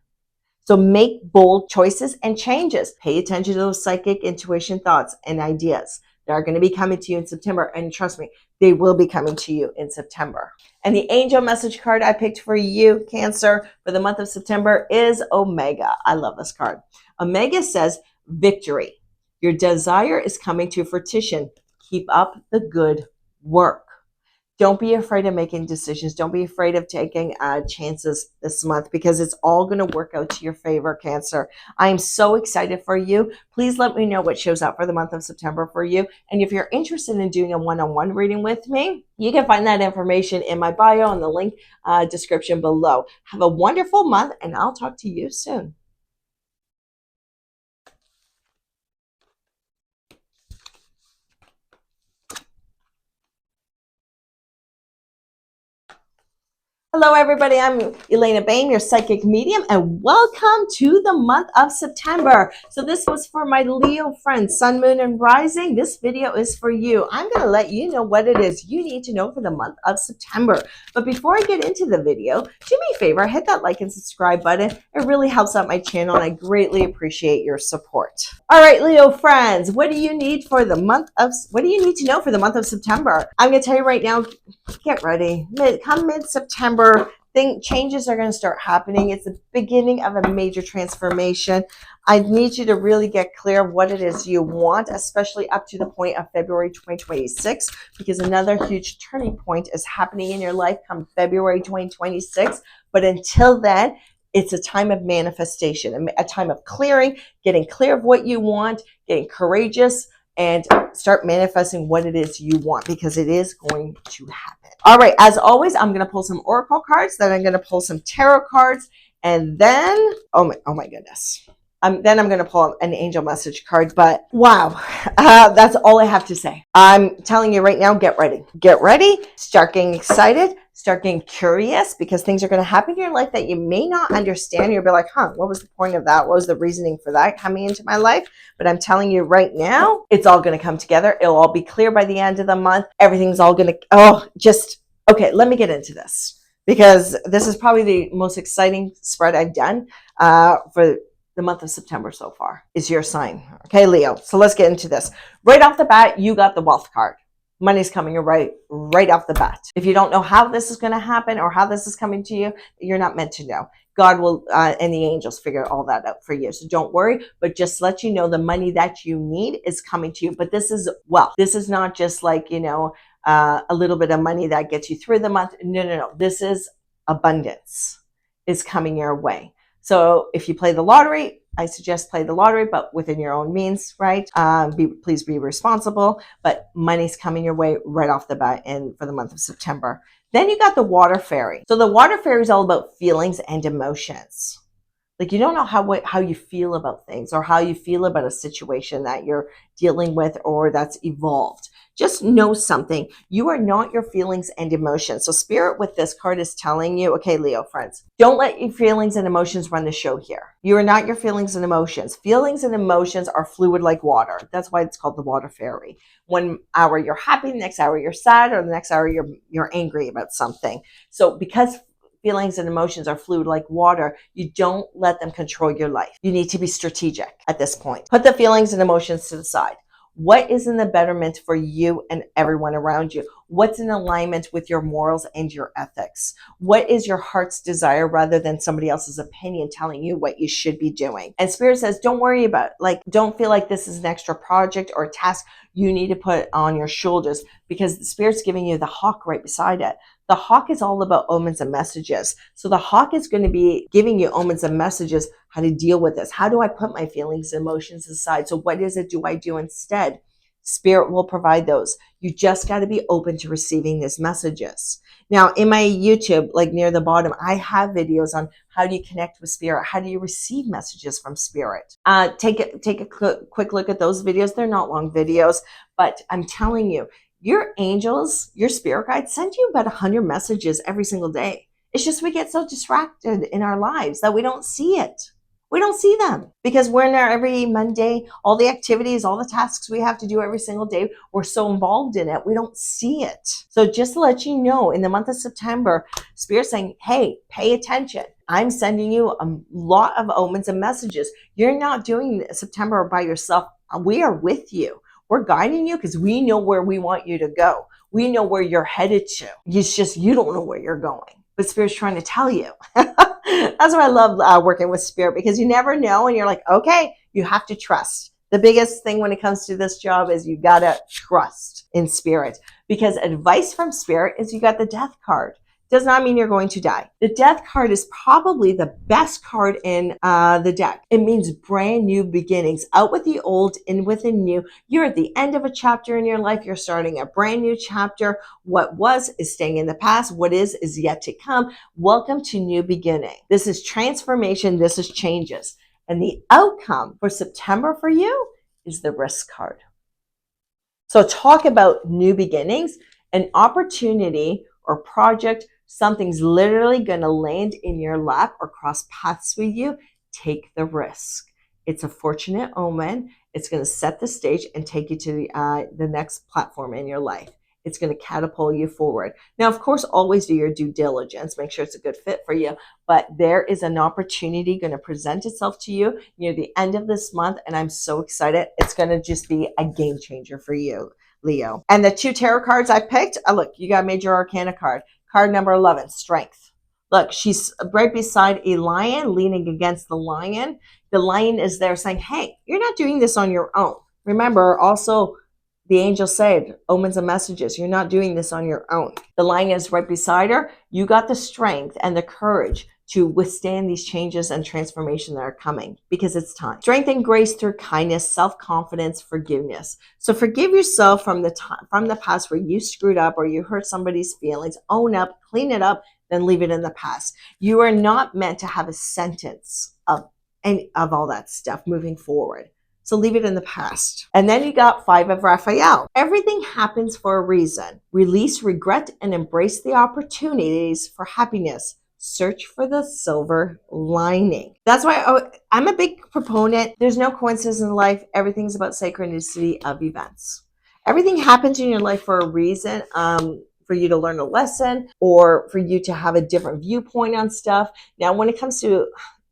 So make bold choices and changes. Pay attention to those psychic intuition thoughts and ideas that are going to be coming to you in September. And trust me, they will be coming to you in September. And the angel message card I picked for you, Cancer, for the month of September is Omega. I love this card. Omega says, victory. Your desire is coming to fruition. Keep up the good work. Don't be afraid of making decisions. Don't be afraid of taking chances this month because it's all going to work out to your favor, Cancer. I am so excited for you. Please let me know what shows up for the month of September for you. And if you're interested in doing a one-on-one reading with me, you can find that information in my bio and the link description below. Have a wonderful month, and I'll talk to you soon. Hello, everybody. I'm elainabahm, your psychic medium, and welcome to the month of September. So this was for my Leo friends, Sun, Moon, and Rising. This video is for you. I'm going to let you know what it is you need to know for the month of September. But before I get into the video, do me a favor, hit that like and subscribe button. It really helps out my channel, and I greatly appreciate your support. All right, Leo friends, what do you need to know for the month of September? I'm going to tell you right now, get ready. Come mid-September, changes are going to start happening. It's the beginning of a major transformation. I need you to really get clear of what it is you want, especially up to the point of February 2026, because another huge turning point is happening in your life come February 2026. But until then, it's a time of manifestation, a time of clearing, getting clear of what you want, getting courageous, and start manifesting what it is you want, because it is going to happen. All right, as always, I'm going to pull some oracle cards, then I'm going to pull some tarot cards, and then, oh my goodness. Then I'm going to pull an angel message card, but wow, that's all I have to say. I'm telling you right now, get ready. Get ready, start getting excited, start getting curious, because things are going to happen in your life that you may not understand. You'll be like, what was the point of that? What was the reasoning for that coming into my life? But I'm telling you right now, it's all going to come together. It'll all be clear by the end of the month. Everything's all going to, okay, let me get into this, because this is probably the most exciting spread I've done for the month of September so far. Is your sign. Okay, Leo. So let's get into this. Right off the bat, you got the wealth card. Money's coming your way right off the bat. If you don't know how this is going to happen or how this is coming to you, you're not meant to know. God will and the angels figure all that out for you. So don't worry, but just let you know the money that you need is coming to you. But this is wealth. This is not just like, a little bit of money that gets you through the month. No. This is abundance is coming your way. So if you play the lottery, I suggest play the lottery, but within your own means, right? Please be responsible, but money's coming your way right off the bat for the month of September. Then you got the water fairy. So the water fairy is all about feelings and emotions. Like, you don't know how you feel about things or how you feel about a situation that you're dealing with or that's evolved. Just know something. You are not your feelings and emotions. So Spirit with this card is telling you, okay, Leo friends, don't let your feelings and emotions run the show here. You are not your feelings and emotions. Feelings and emotions are fluid like water. That's why it's called the water fairy. 1 hour you're happy, the next hour you're sad, or the next hour you're angry about something. So because feelings and emotions are fluid like water, you don't let them control your life. You need to be strategic at this point. Put the feelings and emotions to the side. What is in the betterment for you and everyone around you? What's in alignment with your morals and your ethics? What is your heart's desire rather than somebody else's opinion telling you what you should be doing? And Spirit says, don't worry about it. Don't feel like this is an extra project or a task you need to put on your shoulders, because the Spirit's giving you the hawk right beside it. The hawk is all about omens and messages. So the hawk is going to be giving you omens and messages, how to deal with this. How do I put my feelings and emotions aside? So what is it do I do instead? Spirit will provide those. You just got to be open to receiving these messages. Now, in my YouTube, like near the bottom, I have videos on how do you connect with Spirit? How do you receive messages from Spirit? Take a quick look at those videos. They're not long videos, but I'm telling you, your angels, your spirit guides send you about 100 messages every single day. It's just we get so distracted in our lives that we don't see it. We don't see them because we're in there every Monday, all the activities, all the tasks we have to do every single day. We're so involved in it. We don't see it. So just to let you know, in the month of September, Spirit's saying, hey, pay attention. I'm sending you a lot of omens and messages. You're not doing September by yourself. We are with you. We're guiding you because we know where we want you to go. We know where you're headed to. It's just you don't know where you're going. But Spirit's trying to tell you. That's why I love working with Spirit, because you never know. And you're like, okay, you have to trust. The biggest thing when it comes to this job is you got to trust in Spirit, because advice from Spirit is you got the death card. Does not mean you're going to die. The death card is probably the best card in the deck. It means brand new beginnings. Out with the old, in with the new. You're at the end of a chapter in your life. You're starting a brand new chapter. What was is staying in the past. What is yet to come. Welcome to new beginning. This is transformation. This is changes. And the outcome for September for you is the risk card. So talk about new beginnings, an opportunity or project. Something's literally going to land in your lap or cross paths with you. Take the risk. It's a fortunate omen. It's going to set the stage and take you to the next platform in your life. It's going to catapult you forward. Now, of course, always do your due diligence. Make sure it's a good fit for you. But there is an opportunity going to present itself to you near the end of this month. And I'm so excited. It's going to just be a game changer for you, Leo. And the 2 tarot cards I picked, look, you got Major Arcana card. Card number 11, Strength. Look, she's right beside a lion, leaning against the lion. The lion is there saying, hey, you're not doing this on your own. Remember, also, the angel said, omens and messages, you're not doing this on your own. The lion is right beside her. You got the strength and the courage to withstand these changes and transformation that are coming, because it's time. Strength and grace through kindness, self-confidence, forgiveness. So forgive yourself from the past where you screwed up or you hurt somebody's feelings. Own up, clean it up, then leave it in the past. You are not meant to have a sentence of all that stuff moving forward. So leave it in the past. And then you got 5 of Raphael. Everything happens for a reason. Release regret and embrace the opportunities for happiness. Search for the silver lining. That's why I'm a big proponent. There's no coincidence in life. Everything's about synchronicity of events. Everything happens in your life for a reason. For you to learn a lesson or for you to have a different viewpoint on stuff. Now, when it comes to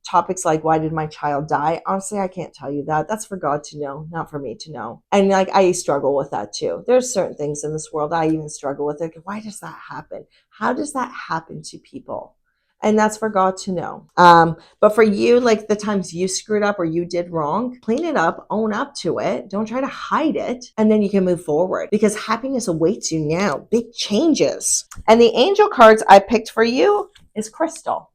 topics like why did my child die, honestly, I can't tell you that. That's for God to know, not for me to know. And like, I struggle with that too. There's certain things in this world I even struggle with it. Why does that happen? How does that happen to people? And that's for God to know. But for you, like the times you screwed up or you did wrong, clean it up, own up to it. Don't try to hide it. And then you can move forward because happiness awaits you now. Big changes. And the angel cards I picked for you is Crystal.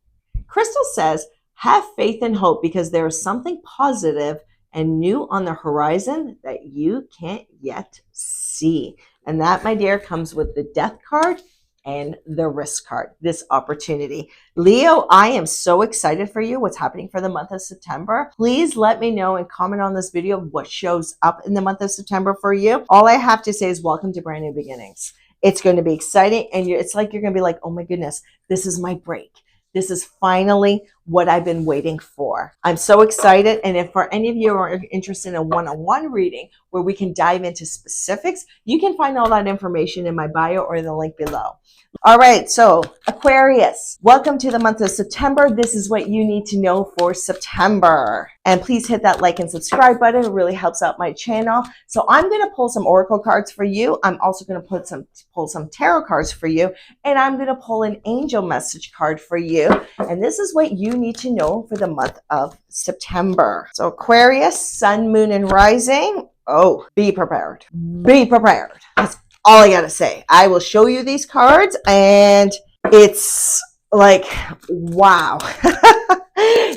Crystal says, have faith and hope because there is something positive and new on the horizon that you can't yet see. And that, my dear, comes with the Death card and the Risk card, this opportunity. Leo, I am so excited for you. What's happening for the month of September? Please let me know and comment on this video what shows up in the month of September for you. All I have to say is welcome to brand new beginnings. It's going to be exciting. And it's like you're going to be like, oh my goodness, this is my break. This is finally what I've been waiting for. I'm so excited. And if for any of you are interested in a one-on-one reading where we can dive into specifics, you can find all that information in my bio or in the link below. All right, so Aquarius, welcome to the month of September. This is what you need to know for September. And please hit that like and subscribe button. It really helps out my channel. So I'm going to pull some oracle cards for you. I'm also going to pull some tarot cards for you. And I'm going to pull an angel message card for you. And this is what you need to know for the month of September. So Aquarius, sun, moon, and rising. Oh, be prepared. Be prepared. That's all I gotta say. I will show you these cards and it's like, wow.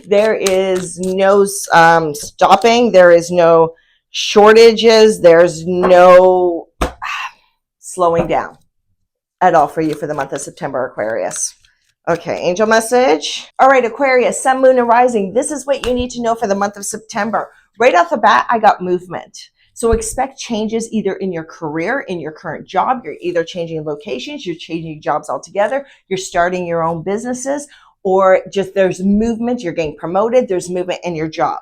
There is no stopping. There is no shortages. There's no slowing down at all for you for the month of September, Aquarius. Okay, angel message. All right, Aquarius, sun, moon, and rising. This is what you need to know for the month of September. Right off the bat, I got movement. So expect changes either in your career, in your current job. You're either changing locations, you're changing jobs altogether, you're starting your own businesses, or just there's movement, you're getting promoted, there's movement in your job.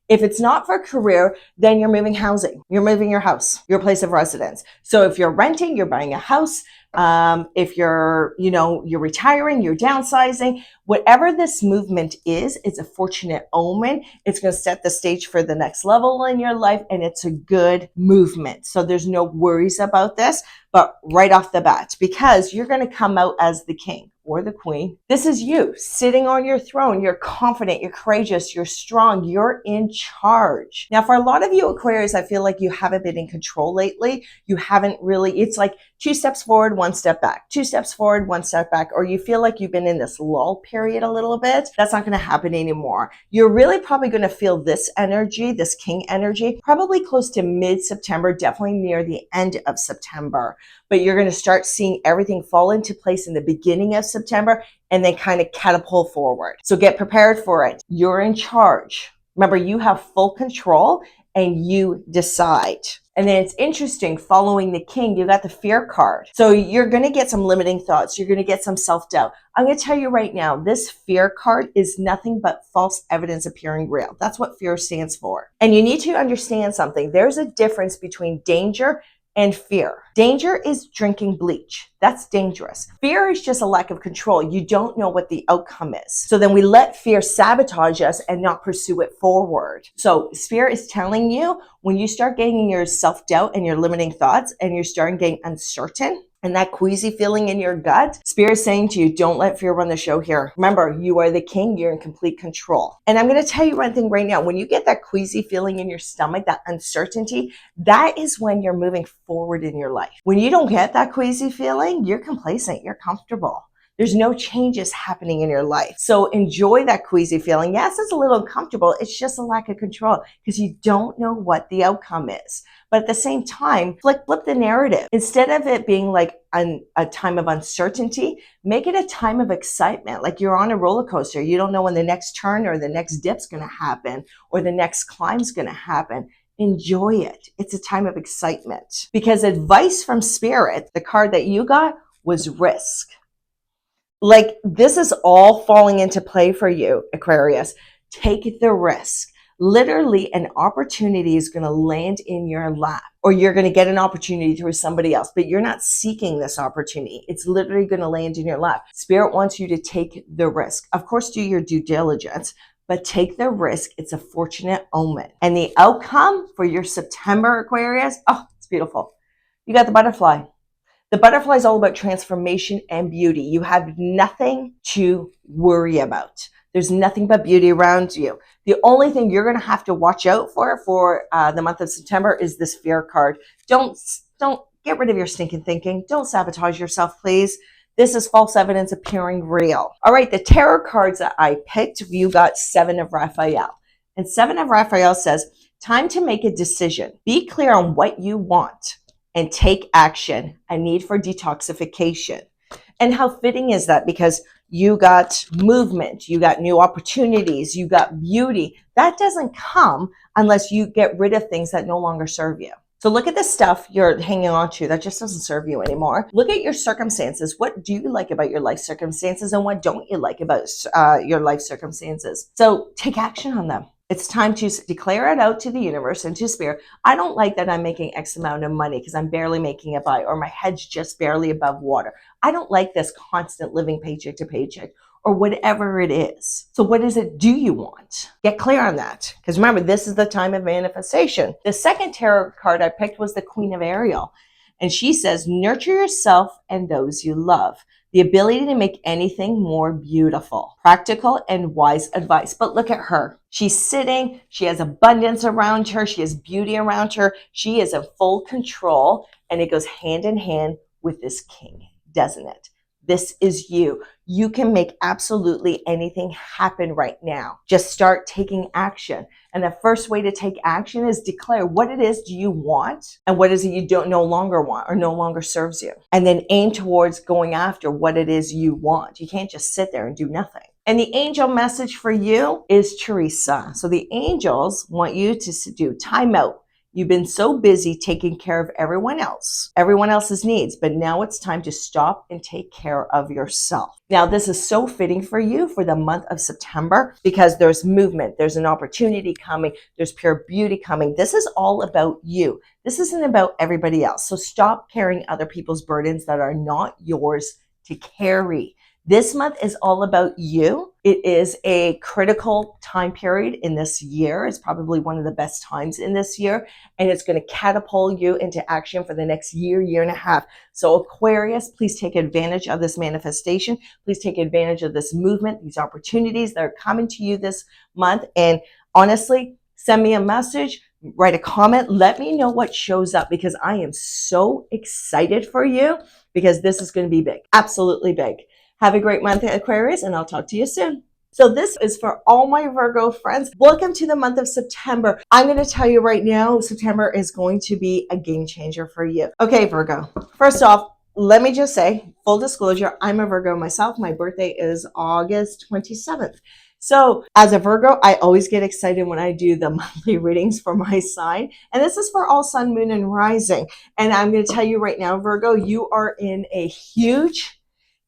If it's not for career, then you're moving housing. You're moving your house, your place of residence. So if you're renting, you're buying a house. If you're retiring, you're downsizing, whatever this movement is, it's a fortunate omen. It's going to set the stage for the next level in your life. And it's a good movement. So there's no worries about this, but right off the bat, because you're going to come out as the king or the queen. This is you sitting on your throne. You're confident, you're courageous, you're strong, you're in charge. Now, for a lot of you Aquarius, I feel like you haven't been in control lately. You haven't really, it's like 2 steps forward, 1 step back, 2 steps forward, 1 step back, or you feel like you've been in this lull period a little bit. That's not going to happen anymore. You're really probably going to feel this energy, this king energy, probably close to mid-September, definitely near the end of September. But you're going to start seeing everything fall into place in the beginning of September and then kind of catapult forward. So get prepared for it. You're in charge. Remember, you have full control and you decide. And then it's interesting, following the king, you got the fear card. So you're going to get some limiting thoughts. You're going to get some self-doubt. I'm going to tell you right now, this fear card is nothing but false evidence appearing real. That's what fear stands for. And you need to understand something. There's a difference between danger and fear. Danger is drinking bleach. That's dangerous. Fear is just a lack of control. You don't know what the outcome is. So then we let fear sabotage us and not pursue it forward. So Spirit is telling you, when you start getting your self-doubt and your limiting thoughts and you're starting getting uncertain, and that queasy feeling in your gut, Spirit's saying to you, don't let fear run the show here. Remember, you are the king. You're in complete control. And I'm going to tell you one thing right now. When you get that queasy feeling in your stomach, that uncertainty, that is when you're moving forward in your life. When you don't get that queasy feeling, you're complacent. You're comfortable. There's no changes happening in your life. So enjoy that queasy feeling. Yes, it's a little uncomfortable. It's just a lack of control because you don't know what the outcome is. But at the same time, flip the narrative. Instead of it being like a time of uncertainty, make it a time of excitement. Like you're on a roller coaster. You don't know when the next turn or the next dip's going to happen or the next climb's going to happen. Enjoy it. It's a time of excitement. Because advice from Spirit, the card that you got, was risk. Like this is all falling into play for you, Aquarius. Take the risk. Literally an opportunity is going to land in your lap, or you're going to get an opportunity through somebody else, but you're not seeking this opportunity. It's literally going to land in your lap. Spirit wants you to take the risk. Of course, do your due diligence, but take the risk. It's a fortunate omen. And the outcome for your September, Aquarius, oh, it's beautiful. You got the butterfly. The butterfly is all about transformation and beauty. You have nothing to worry about. There's nothing but beauty around you. The only thing you're going to have to watch out for the month of September is this fear card. Don't get rid of your stinking thinking. Don't sabotage yourself, please. This is false evidence appearing real. All right, the tarot cards that I picked, you got 7 of Raphael. And 7 of Raphael says, time to make a decision. Be clear on what you want and take action. A need for detoxification. And how fitting is that? Because you got movement, you got new opportunities, you got beauty. That doesn't come unless you get rid of things that no longer serve you. So look at the stuff you're hanging on to that just doesn't serve you anymore. Look at your circumstances. What do you like about your life circumstances and what don't you like about your life circumstances? So take action on them. It's time to declare it out to the universe and to Spirit. I don't like that I'm making X amount of money because I'm barely making it by, or my head's just barely above water. I don't like this constant living paycheck to paycheck, or whatever it is. So what is it do you want? Get clear on that. Because remember, this is the time of manifestation. The second tarot card I picked was the Queen of Ariel. And she says, nurture yourself and those you love. The ability to make anything more beautiful. Practical and wise advice. But look at her. She's sitting. She has abundance around her. She has beauty around her. She is in full control. And it goes hand in hand with this king, doesn't it? This is you. You can make absolutely anything happen right now. Just start taking action. And the first way to take action is declare what it is do you want and what is it you don't no longer want or no longer serves you. And then aim towards going after what it is you want. You can't just sit there and do nothing. And the angel message for you is Teresa. So the angels want you to do time out. You've been so busy taking care of everyone else's needs, but now it's time to stop and take care of yourself. Now, this is so fitting for you for the month of September because there's movement, there's an opportunity coming, there's pure beauty coming. This is all about you. This isn't about everybody else. So stop carrying other people's burdens that are not yours to carry. This month is all about you. It is a critical time period in this year. It's probably one of the best times in this year, and it's going to catapult you into action for the next year, year and a half. So Aquarius, please take advantage of this manifestation. Please take advantage of this movement, these opportunities that are coming to you this month. And honestly, send me a message, write a comment, let me know what shows up because I am so excited for you because this is going to be big, absolutely big. Have a great month, Aquarius, and I'll talk to you soon. So this is for all my Virgo friends. Welcome to the month of September. I'm going to tell you right now, September is going to be a game changer for you. Okay, Virgo. First off, let me just say, full disclosure, I'm a Virgo myself. My birthday is August 27th. So as a Virgo, I always get excited when I do the monthly readings for my sign. And this is for all sun, moon, and rising. And I'm going to tell you right now, Virgo, you are in a huge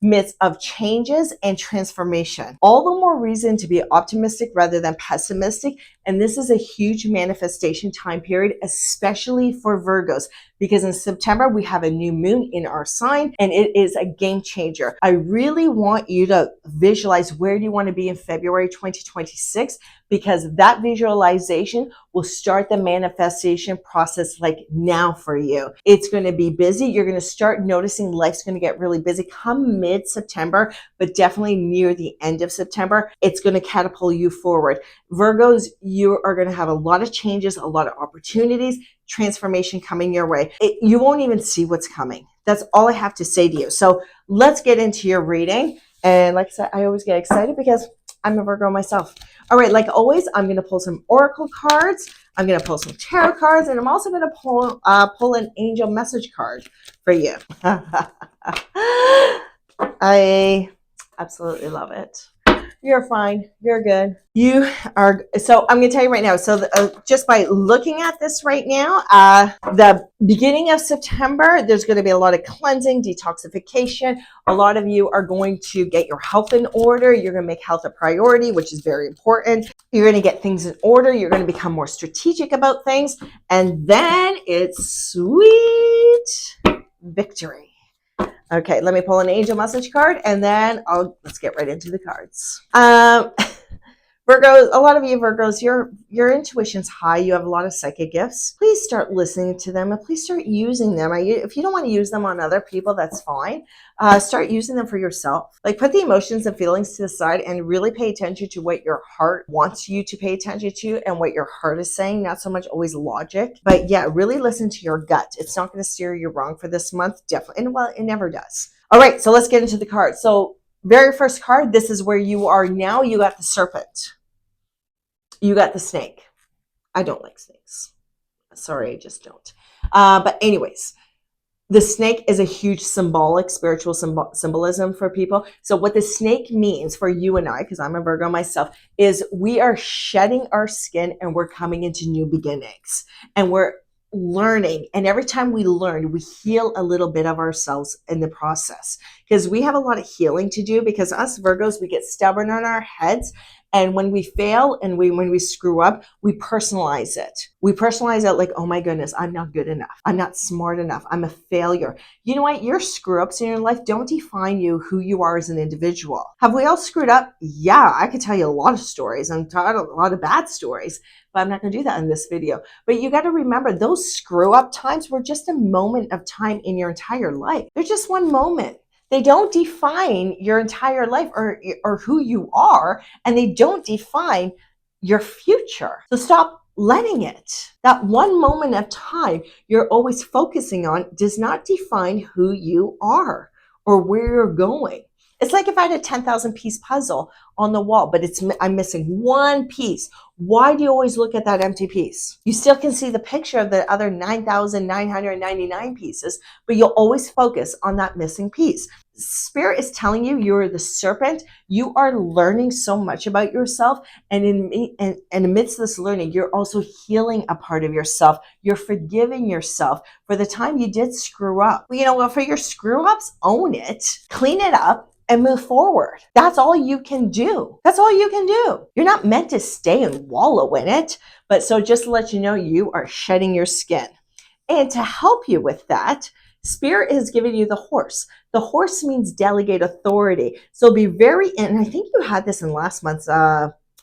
midst of changes and transformation. All the more reason to be optimistic rather than pessimistic And this is a huge manifestation time period, especially for Virgos, because in September, we have a new moon in our sign, and it is a game changer. I really want you to visualize where do you want to be in February 2026, because that visualization will start the manifestation process like now for you. It's going to be busy. You're going to start noticing life's going to get really busy come mid-September, but definitely near the end of September, it's going to catapult you forward. Virgos, you are going to have a lot of changes, a lot of opportunities, transformation coming your way. You won't even see what's coming. That's all I have to say to you. So let's get into your reading. And like I said, I always get excited because I'm a Virgo myself. All right, like always, I'm going to pull some oracle cards. I'm going to pull some tarot cards, and I'm also going to pull an angel message card for you. I absolutely love it. You're fine. You're good. You are. So I'm going to tell you right now. So just by looking at this right now, the beginning of September, there's going to be a lot of cleansing, detoxification. A lot of you are going to get your health in order. You're going to make health a priority, which is very important. You're going to get things in order. You're going to become more strategic about things. And then it's sweet victory. Okay, let me pull an angel message card, and then let's get right into the cards. Virgos, a lot of you Virgos, your intuition's high. You have a lot of psychic gifts. Please start listening to them, and please start using them. If you don't want to use them on other people, that's fine. Start using them for yourself. Like, put the emotions and feelings to the side and really pay attention to what your heart wants you to pay attention to and what your heart is saying, not so much always logic. But yeah, really listen to your gut. It's not going to steer you wrong for this month, definitely. And well, it never does. All right, so let's get into the cards. So very first card, this is where you are now. You got the serpent. You got the snake. I don't like snakes. Sorry, I just don't. But anyways, the snake is a huge symbolic, spiritual symbolism for people. So what the snake means for you and I, because I'm a Virgo myself, is we are shedding our skin and we're coming into new beginnings. And we're learning. And every time we learn, we heal a little bit of ourselves in the process. Because we have a lot of healing to do, because us Virgos, we get stubborn on our heads. And when we fail and when we screw up, we personalize it. We personalize it like, oh my goodness, I'm not good enough. I'm not smart enough. I'm a failure. You know what? Your screw ups in your life don't define you, who you are as an individual. Have we all screwed up? Yeah, I could tell you a lot of stories. I'm talking a lot of bad stories, but I'm not going to do that in this video. But you got to remember, those screw up times were just a moment of time in your entire life. They're just one moment. They don't define your entire life or who you are, and they don't define your future. So stop letting it. That one moment of time you're always focusing on does not define who you are or where you're going. It's like if I had a 10,000 piece puzzle on the wall, but I'm missing one piece. Why do you always look at that empty piece? You still can see the picture of the other 9,999 pieces, but you'll always focus on that missing piece. Spirit is telling you you're the serpent. You are learning so much about yourself. And amidst this learning, you're also healing a part of yourself. You're forgiving yourself for the time you did screw up. You know, well, for your screw ups, own it, clean it up, and move forward. That's all you can do. That's all you can do. You're not meant to stay and wallow in it. But so just to let you know, you are shedding your skin. And to help you with that, Spirit has given you the horse. The horse means delegate authority. So be very, and I think you had this in last month's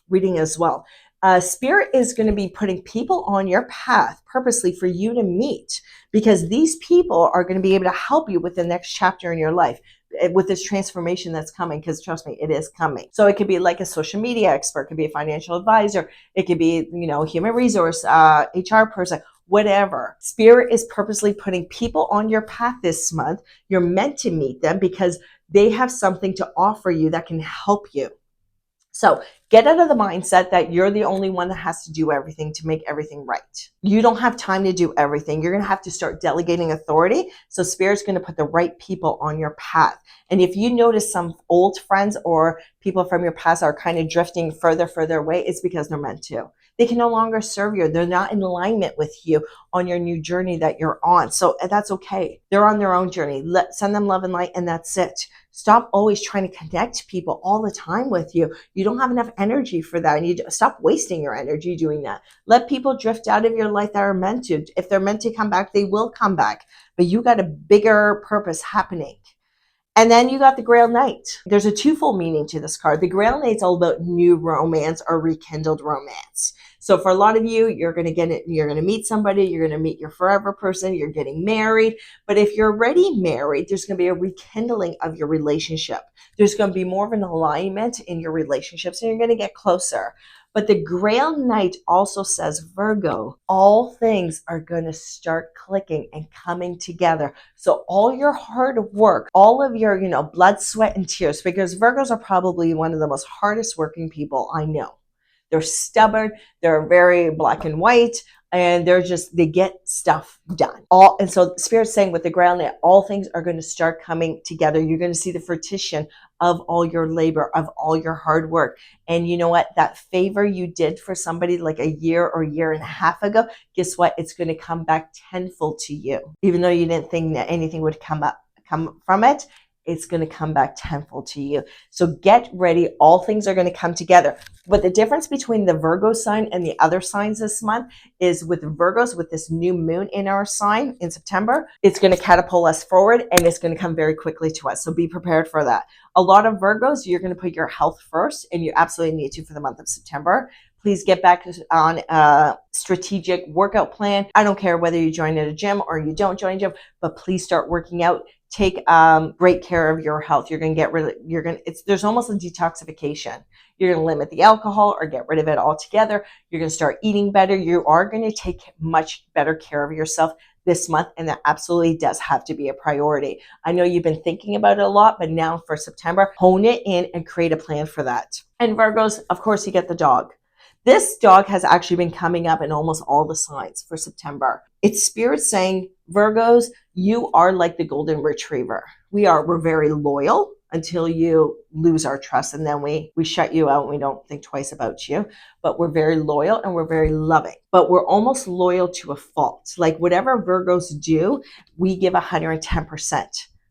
reading as well. Spirit is going to be putting people on your path purposely for you to meet, because these people are going to be able to help you with the next chapter in your life, with this transformation that's coming, because trust me, it is coming. So it could be like a social media expert, it could be a financial advisor, it could be, human resource, HR person, whatever. Spirit is purposely putting people on your path this month. You're meant to meet them because they have something to offer you that can help you. So get out of the mindset that you're the only one that has to do everything to make everything right. You don't have time to do everything. You're going to have to start delegating authority. So Spirit's going to put the right people on your path. And if you notice some old friends or people from your past are kind of drifting further away, it's because they're meant to. They can no longer serve you. They're not in alignment with you on your new journey that you're on. So that's okay. They're on their own journey. Send them love and light, and that's it. Stop always trying to connect people all the time with you. You don't have enough energy for that. And you stop wasting your energy doing that. Let people drift out of your life that are meant to. If they're meant to come back, they will come back. But you got a bigger purpose happening. And then you got the Grail Knight. There's a twofold meaning to this card. The Grail Knight's all about new romance or rekindled romance. So for a lot of you, you're going to get it. You're going to meet somebody. You're going to meet your forever person. You're getting married. But if you're already married, there's going to be a rekindling of your relationship. There's going to be more of an alignment in your relationships, and you're going to get closer. But the Grail Knight also says, Virgo, all things are going to start clicking and coming together. So all your hard work, all of your, blood, sweat, and tears, because Virgos are probably one of the most hardest working people I know. They're stubborn. They're very black and white. And they get stuff done. And so Spirit's saying with the Grail Knight, all things are going to start coming together. You're going to see the fruition of all your labor, of all your hard work. And you know what? That favor you did for somebody like a year or year and a half ago, guess what? It's going to come back tenfold to you. Even though you didn't think that anything would come from it, it's going to come back tenfold to you. So get ready. All things are going to come together. But the difference between the Virgo sign and the other signs this month is with Virgos, with this new moon in our sign in September, it's going to catapult us forward and it's going to come very quickly to us. So be prepared for that. A lot of Virgos, you're going to put your health first, and you absolutely need to for the month of September. Please get back on a strategic workout plan. I don't care whether you join at a gym or you don't join a gym, but please start working out. Take great care of your health. You're going to there's almost a detoxification. You're going to limit the alcohol or get rid of it altogether. You're going to start eating better. You are going to take much better care of yourself this month, and that absolutely does have to be a priority. I know you've been thinking about it a lot, but now for September, hone it in and create a plan for that. And Virgos, of course, you get the dog. This dog has actually been coming up in almost all the signs for September. It's Spirit saying, Virgos, you are like the golden retriever. We're very loyal until you lose our trust, and then we shut you out and we don't think twice about you. But we're very loyal and we're very loving. But we're almost loyal to a fault. Like whatever Virgos do, we give 110%.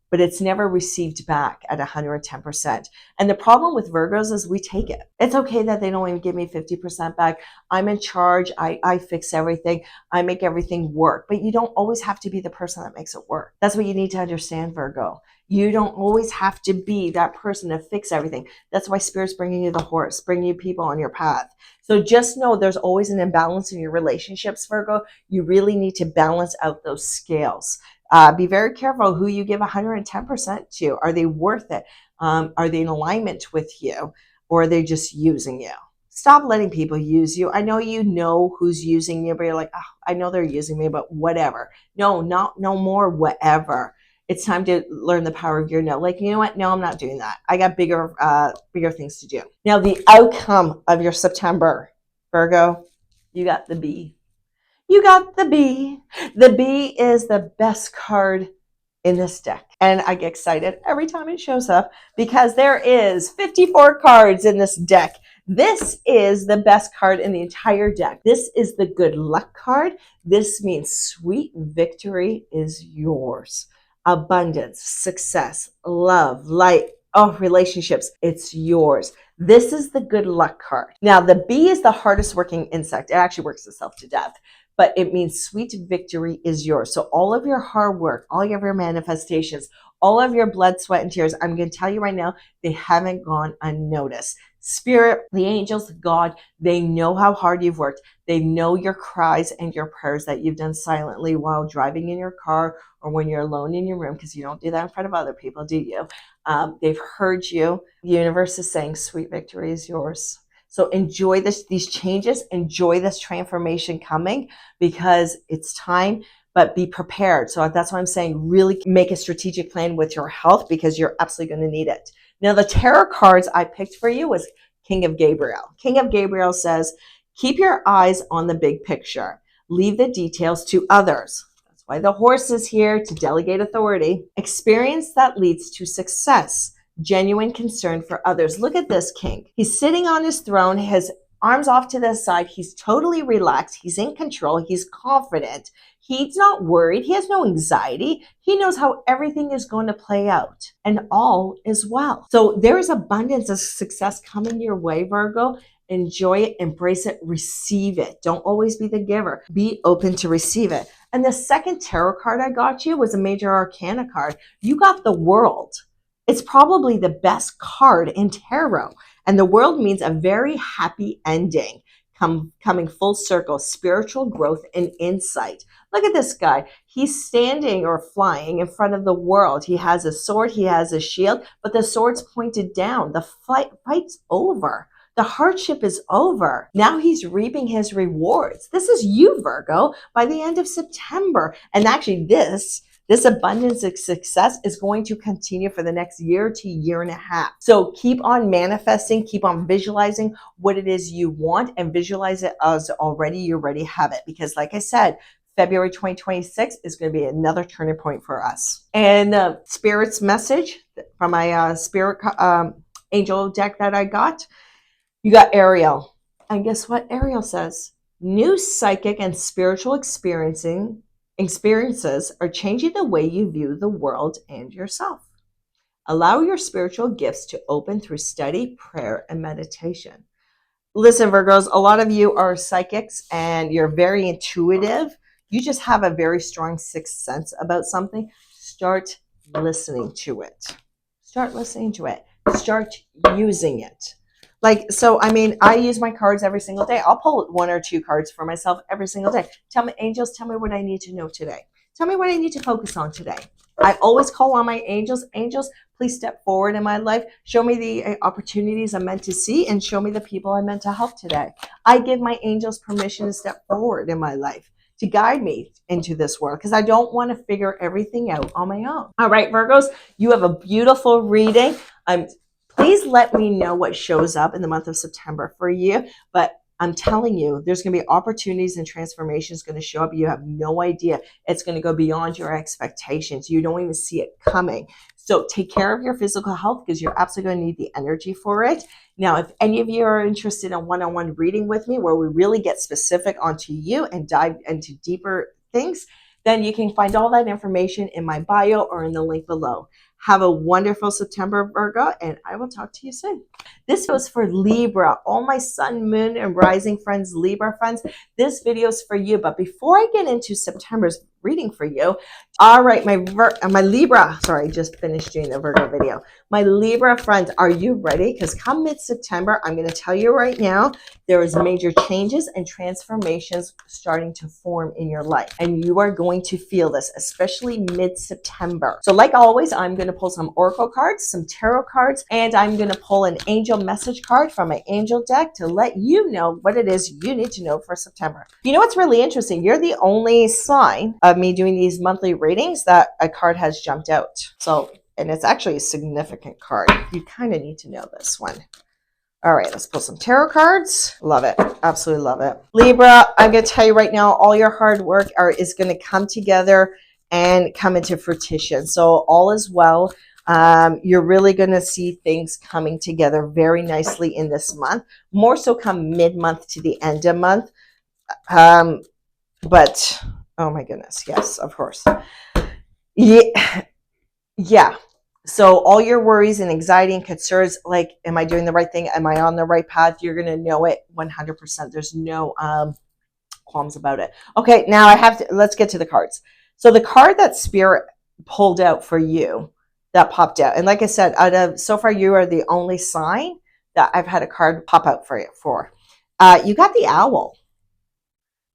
But it's never received back at 110%. And the problem with Virgos is we take it. It's okay that they don't even give me 50% back. I'm in charge. I fix everything. I make everything work. But you don't always have to be the person that makes it work. That's what you need to understand, Virgo. You don't always have to be that person to fix everything. That's why Spirit's bringing you the horse, bringing you people on your path. So just know there's always an imbalance in your relationships, Virgo. You really need to balance out those scales. Be very careful who you give 110% to. Are they worth it? Are they in alignment with you? Or are they just using you? Stop letting people use you. I know you know who's using you, but you're like, oh, I know they're using me, but whatever. No more whatever. It's time to learn the power of your no. Like, you know what? No, I'm not doing that. I got bigger things to do. Now, the outcome of your September, Virgo, you got the B. You got the B. The B is the best card in this deck. And I get excited every time it shows up because there is 54 cards in this deck. This is the best card in the entire deck. This is the good luck card. This means sweet victory is yours. Abundance, success, love, light, relationships, it's yours. This is the good luck card. Now, the bee is the hardest working insect. It actually works itself to death, but it means sweet victory is yours. So all of your hard work, all of your manifestations, all of your blood, sweat, and tears, I'm going to tell you right now, they haven't gone unnoticed. Spirit, the angels, God, they know how hard you've worked. They know your cries and your prayers that you've done silently while driving in your car or when you're alone in your room, because you don't do that in front of other people, do you? They've heard you. The universe is saying sweet victory is yours. So enjoy these changes, enjoy this transformation coming because it's time, but be prepared. So that's why I'm saying really make a strategic plan with your health because you're absolutely going to need it. Now, the tarot cards I picked for you was King of Gabriel. King of Gabriel says, keep your eyes on the big picture. Leave the details to others. That's why the horse is here to delegate authority. Experience that leads to success. Genuine concern for others. Look at this king. He's sitting on his throne. His arms off to the side. He's totally relaxed. He's in control. He's confident. He's not worried. He has no anxiety. He knows how everything is going to play out, and all is well. So there's abundance of success coming your way, Virgo. Enjoy it, embrace it, receive it. Don't always be the giver. Be open to receive it. And the second tarot card I got you was a major arcana card. You got the World. It's probably the best card in tarot. And the World means a very happy ending, coming full circle, spiritual growth and insight. Look at this guy. He's standing or flying in front of the world. He has a sword, he has a shield, but the sword's pointed down. The fight's over. The hardship is over. Now he's reaping his rewards. This is you, Virgo, by the end of September. And actually this abundance of success is going to continue for the next year to year and a half. So keep on manifesting, keep on visualizing what it is you want, and visualize it as already you already have it. Because like I said, February 2026 is going to be another turning point for us. And Spirit's message from my Spirit angel deck that I got, you got Ariel. And guess what Ariel says? New psychic and spiritual experiences are changing the way you view the world and yourself. Allow your spiritual gifts to open through study, prayer, and meditation. Listen, Virgos, a lot of you are psychics and you're very intuitive. You just have a very strong sixth sense about something. Start listening to it. Start listening to it. Start using it. Like, so, I mean, I use my cards every single day. I'll pull one or two cards for myself every single day. Tell me, angels, tell me what I need to know today. Tell me what I need to focus on today. I always call on my angels. Angels, please step forward in my life. Show me the opportunities I'm meant to see and show me the people I'm meant to help today. I give my angels permission to step forward in my life, to guide me into this world, because I don't want to figure everything out on my own. All right, Virgos, you have a beautiful reading. Please let me know what shows up in the month of September for you. But I'm telling you, there's going to be opportunities and transformations going to show up. You have no idea. It's going to go beyond your expectations. You don't even see it coming. So take care of your physical health, because you're absolutely going to need the energy for it. Now, if any of you are interested in one-on-one reading with me, where we really get specific onto you and dive into deeper things, then you can find all that information in my bio or in the link below. Have a wonderful September, Virgo, and I will talk to you soon. This was for Libra, all my sun, moon, and rising friends, Libra friends. This video is for you. But before I get into September's reading for you, all right, my Libra, sorry, I just finished doing the Virgo video. My Libra friends, are you ready? Because come mid-September, I'm going to tell you right now, there is major changes and transformations starting to form in your life. And you are going to feel this, especially mid-September. So like always, I'm going to pull some oracle cards, some tarot cards, and I'm going to pull an angel message card from my angel deck to let you know what it is you need to know for September. You know what's really interesting? You're the only sign of me doing these monthly readings that a card has jumped out. So, and it's actually a significant card. You kind of need to know this one. All right, let's pull some tarot cards. Love it. Absolutely love it. Libra, I'm going to tell you right now, all your hard work is going to come together and come into fruition. So all is well. You're really going to see things coming together very nicely in this month. More so come mid-month to the end of month. But, oh my goodness, yes, of course. Yeah. So all your worries and anxiety and concerns, like, am I doing the right thing? Am I on the right path? You're going to know it 100%. There's no qualms about it. Okay, now let's get to the cards. So the card that Spirit pulled out for you, that popped out. And like I said, so far you are the only sign that I've had a card pop out for you for. You got the owl.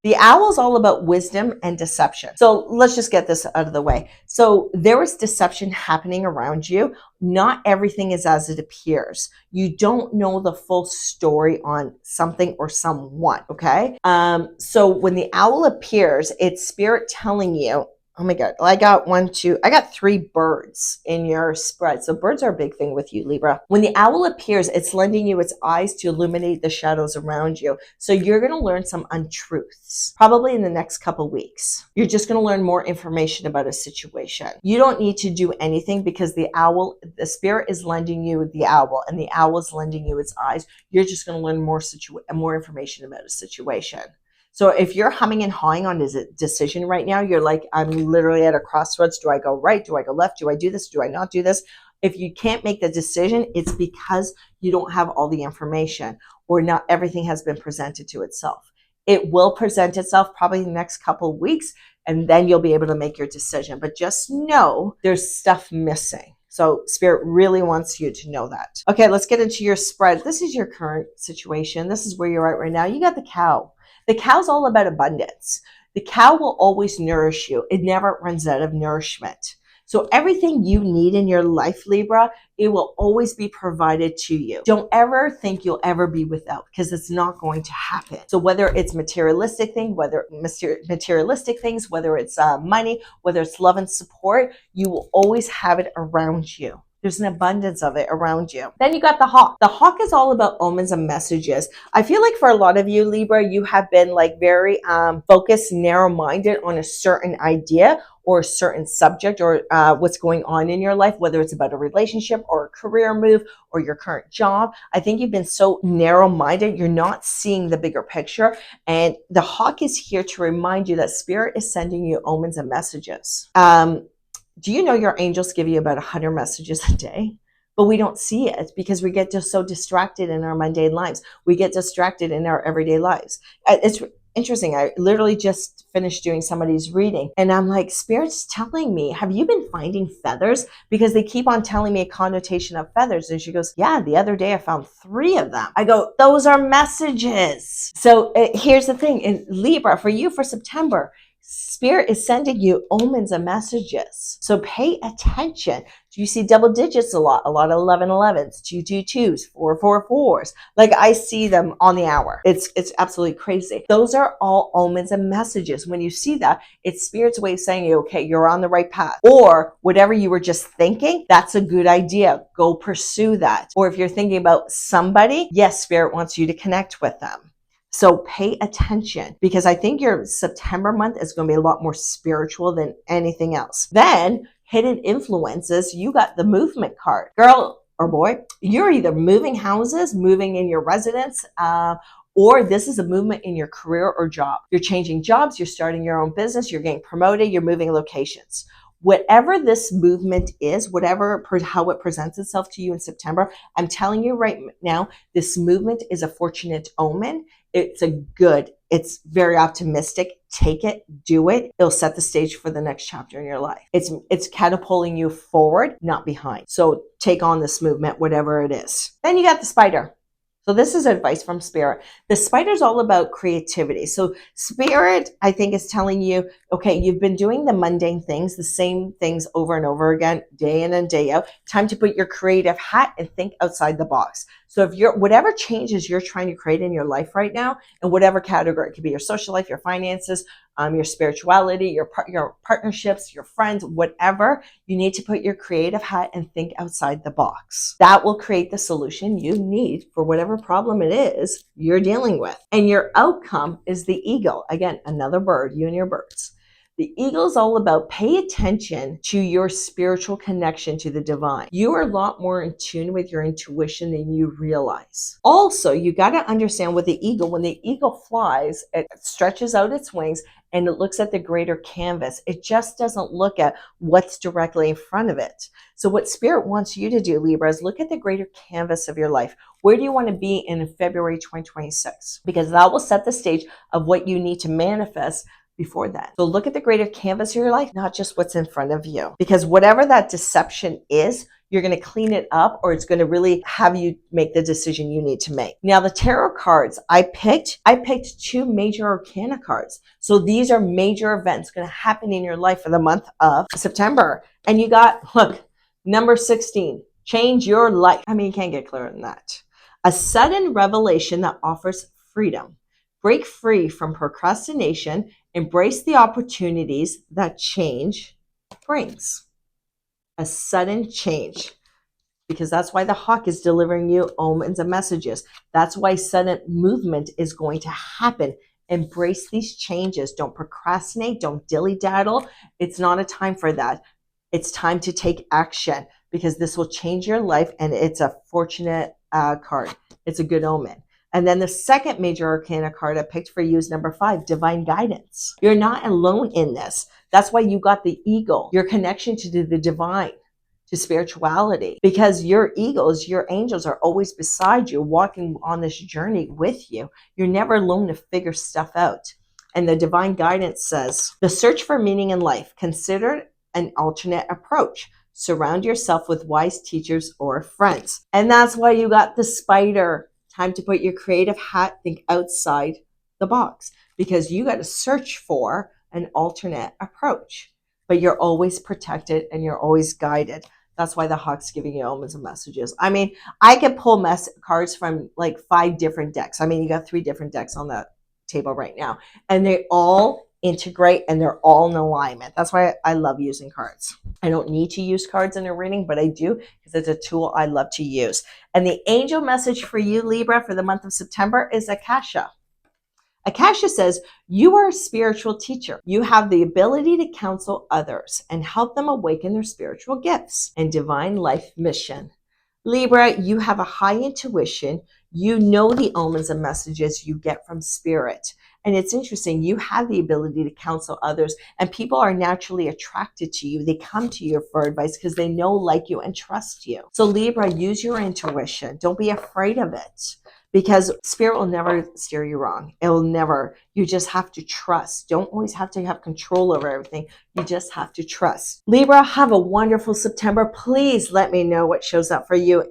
The owl is all about wisdom and deception. So let's just get this out of the way. So there is deception happening around you. Not everything is as it appears. You don't know the full story on something or someone, okay? So when the owl appears, it's Spirit telling you Oh my God. I got I got 3 birds in your spread. So birds are a big thing with you, Libra. When the owl appears, it's lending you its eyes to illuminate the shadows around you. So you're going to learn some untruths, probably in the next couple weeks. You're just going to learn more information about a situation. You don't need to do anything because the spirit is lending you the owl, and the owl is lending you its eyes. You're just going to learn more information about a situation. So if you're humming and hawing on a decision right now, you're like, I'm literally at a crossroads. Do I go right? Do I go left? Do I do this? Do I not do this? If you can't make the decision, it's because you don't have all the information, or not everything has been presented to itself. It will present itself probably in the next couple of weeks, and then you'll be able to make your decision. But just know there's stuff missing. So Spirit really wants you to know that. Okay, let's get into your spread. This is your current situation. This is where you're at right now. You got the cow. The cow's all about abundance. The cow will always nourish you. It never runs out of nourishment. So everything you need in your life, Libra, it will always be provided to you. Don't ever think you'll ever be without, because it's not going to happen. So whether it's materialistic things, whether it's money, whether it's love and support, you will always have it around you. There's an abundance of it around you. Then you got the hawk. The hawk is all about omens and messages. I feel like for a lot of you, Libra, you have been like very focused, narrow-minded on a certain idea or a certain subject, or what's going on in your life, whether it's about a relationship or a career move or your current job. I think you've been so narrow-minded, you're not seeing the bigger picture. And the hawk is here to remind you that Spirit is sending you omens and messages. Do you know your angels give you about 100 messages a day? But we don't see it because we get just so distracted in our mundane lives. We get distracted in our everyday lives. It's interesting. I literally just finished doing somebody's reading, and I'm like, Spirit's telling me, have you been finding feathers? Because they keep on telling me a connotation of feathers. And she goes, yeah, the other day I found 3 of them. I go, those are messages. So here's the thing. In Libra, for you, for September, Spirit is sending you omens and messages. So pay attention. Do you see double digits a lot? A lot of 11-11s, 2-2-2s, 4-4-4s. Like I see them on the hour. It's absolutely crazy. Those are all omens and messages. When you see that, it's Spirit's way of saying, okay, you're on the right path. Or whatever you were just thinking, that's a good idea. Go pursue that. Or if you're thinking about somebody, yes, Spirit wants you to connect with them. So pay attention, because I think your September month is going to be a lot more spiritual than anything else. Then hidden influences, you got the movement card. Girl or boy, you're either moving houses, moving in your residence, or this is a movement in your career or job. You're changing jobs, you're starting your own business, you're getting promoted, you're moving locations. Whatever this movement is, how it presents itself to you in September, I'm telling you right now, this movement is a fortunate omen. It's very optimistic. Take it, do it. It'll set the stage for the next chapter in your life. It's catapulting you forward, not behind. So take on this movement, whatever it is. Then you got the spider. So this is advice from Spirit. The spider's all about creativity. So Spirit, I think, is telling you, okay, you've been doing the mundane things, the same things over and over again, day in and day out. Time to put your creative hat and think outside the box. So if whatever changes you're trying to create in your life right now, in whatever category, it could be your social life, your finances, your spirituality, your partnerships, your friends, whatever, you need to put your creative hat and think outside the box. That will create the solution you need for whatever problem it is you're dealing with. And your outcome is the eagle. Again, another bird, you and your birds. The eagle is all about pay attention to your spiritual connection to the divine. You are a lot more in tune with your intuition than you realize. Also, you got to understand with the eagle, when the eagle flies, it stretches out its wings and it looks at the greater canvas. It just doesn't look at what's directly in front of it. So what Spirit wants you to do, Libra, is look at the greater canvas of your life. Where do you want to be in February 2026? Because that will set the stage of what you need to manifest before that. So look at the greater canvas of your life, not just what's in front of you. Because whatever that deception is, you're going to clean it up, or it's going to really have you make the decision you need to make. Now, the tarot cards I picked 2 major arcana cards. So these are major events going to happen in your life for the month of September. And you got, look, number 16, change your life. I mean, you can't get clearer than that. A sudden revelation that offers freedom. Break free from procrastination. Embrace the opportunities that change brings. A sudden change. Because that's why the hawk is delivering you omens and messages. That's why sudden movement is going to happen. Embrace these changes. Don't procrastinate. Don't dilly-daddle. It's not a time for that. It's time to take action, because this will change your life, and it's a fortunate card. It's a good omen. And then the second major arcana card I picked for you is number 5, divine guidance. You're not alone in this. That's why you got the eagle, your connection to the divine, to spirituality, because your eagles, your angels are always beside you, walking on this journey with you. You're never alone to figure stuff out. And the divine guidance says, the search for meaning in life, consider an alternate approach. Surround yourself with wise teachers or friends. And that's why you got the spider. Time to put your creative hat, think outside the box, because you got to search for an alternate approach. But you're always protected and you're always guided. That's why the hawk's giving you omens and messages. I mean, I could pull cards from like 5 different decks. I mean, you got 3 different decks on the table right now, and they all integrate and they're all in alignment. That's why I love using cards. I don't need to use cards in a reading, but I do, because it's a tool I love to use. And the angel message for you, Libra, for the month of September is Akasha. Akasha says, you are a spiritual teacher. You have the ability to counsel others and help them awaken their spiritual gifts and divine life mission. Libra, you have a high intuition. You know the omens and messages you get from spirit. And it's interesting, you have the ability to counsel others, and people are naturally attracted to you. They come to you for advice because they know, like you, and trust you. So Libra, use your intuition. Don't be afraid of it, because spirit will never steer you wrong. It will never. You just have to trust. Don't always have to have control over everything. You just have to trust. Libra, have a wonderful September. Please let me know what shows up for you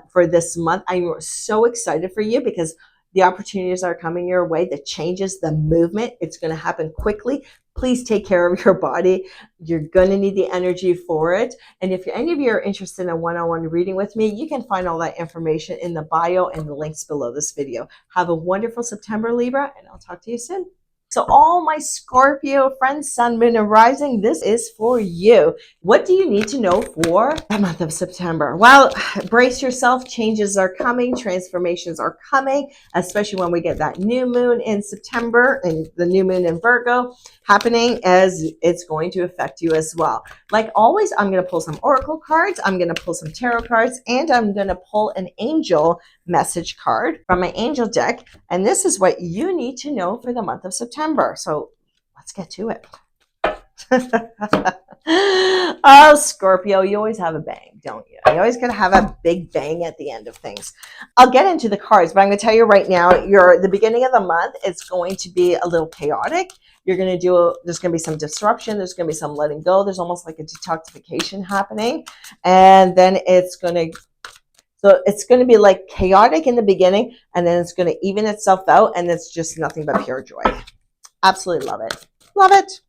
for this month. I'm so excited for you, because the opportunities are coming your way, the changes, the movement. It's going to happen quickly. Please take care of your body. You're going to need the energy for it. And if any of you are interested in a one-on-one reading with me, you can find all that information in the bio and the links below this video. Have a wonderful September, Libra, and I'll talk to you soon. So all my Scorpio friends, Sun, Moon, and Rising, this is for you. What do you need to know for the month of September? Well, brace yourself. Changes are coming. Transformations are coming, especially when we get that new moon in September and the new moon in Virgo happening, as it's going to affect you as well. Like always, I'm going to pull some oracle cards. I'm going to pull some tarot cards, and I'm going to pull an angel message card from my angel deck. And this is what you need to know for the month of September. So let's get to it. Oh, Scorpio, you always have a bang, don't you? You always got to have a big bang at the end of things. I'll get into the cards, but I'm going to tell you right now, the beginning of the month, it's going to be a little chaotic. You're going to there's going to be some disruption. There's going to be some letting go. There's almost like a detoxification happening. And then it's going to be like chaotic in the beginning, and then it's going to even itself out, and it's just nothing but pure joy. Absolutely love it. Love it.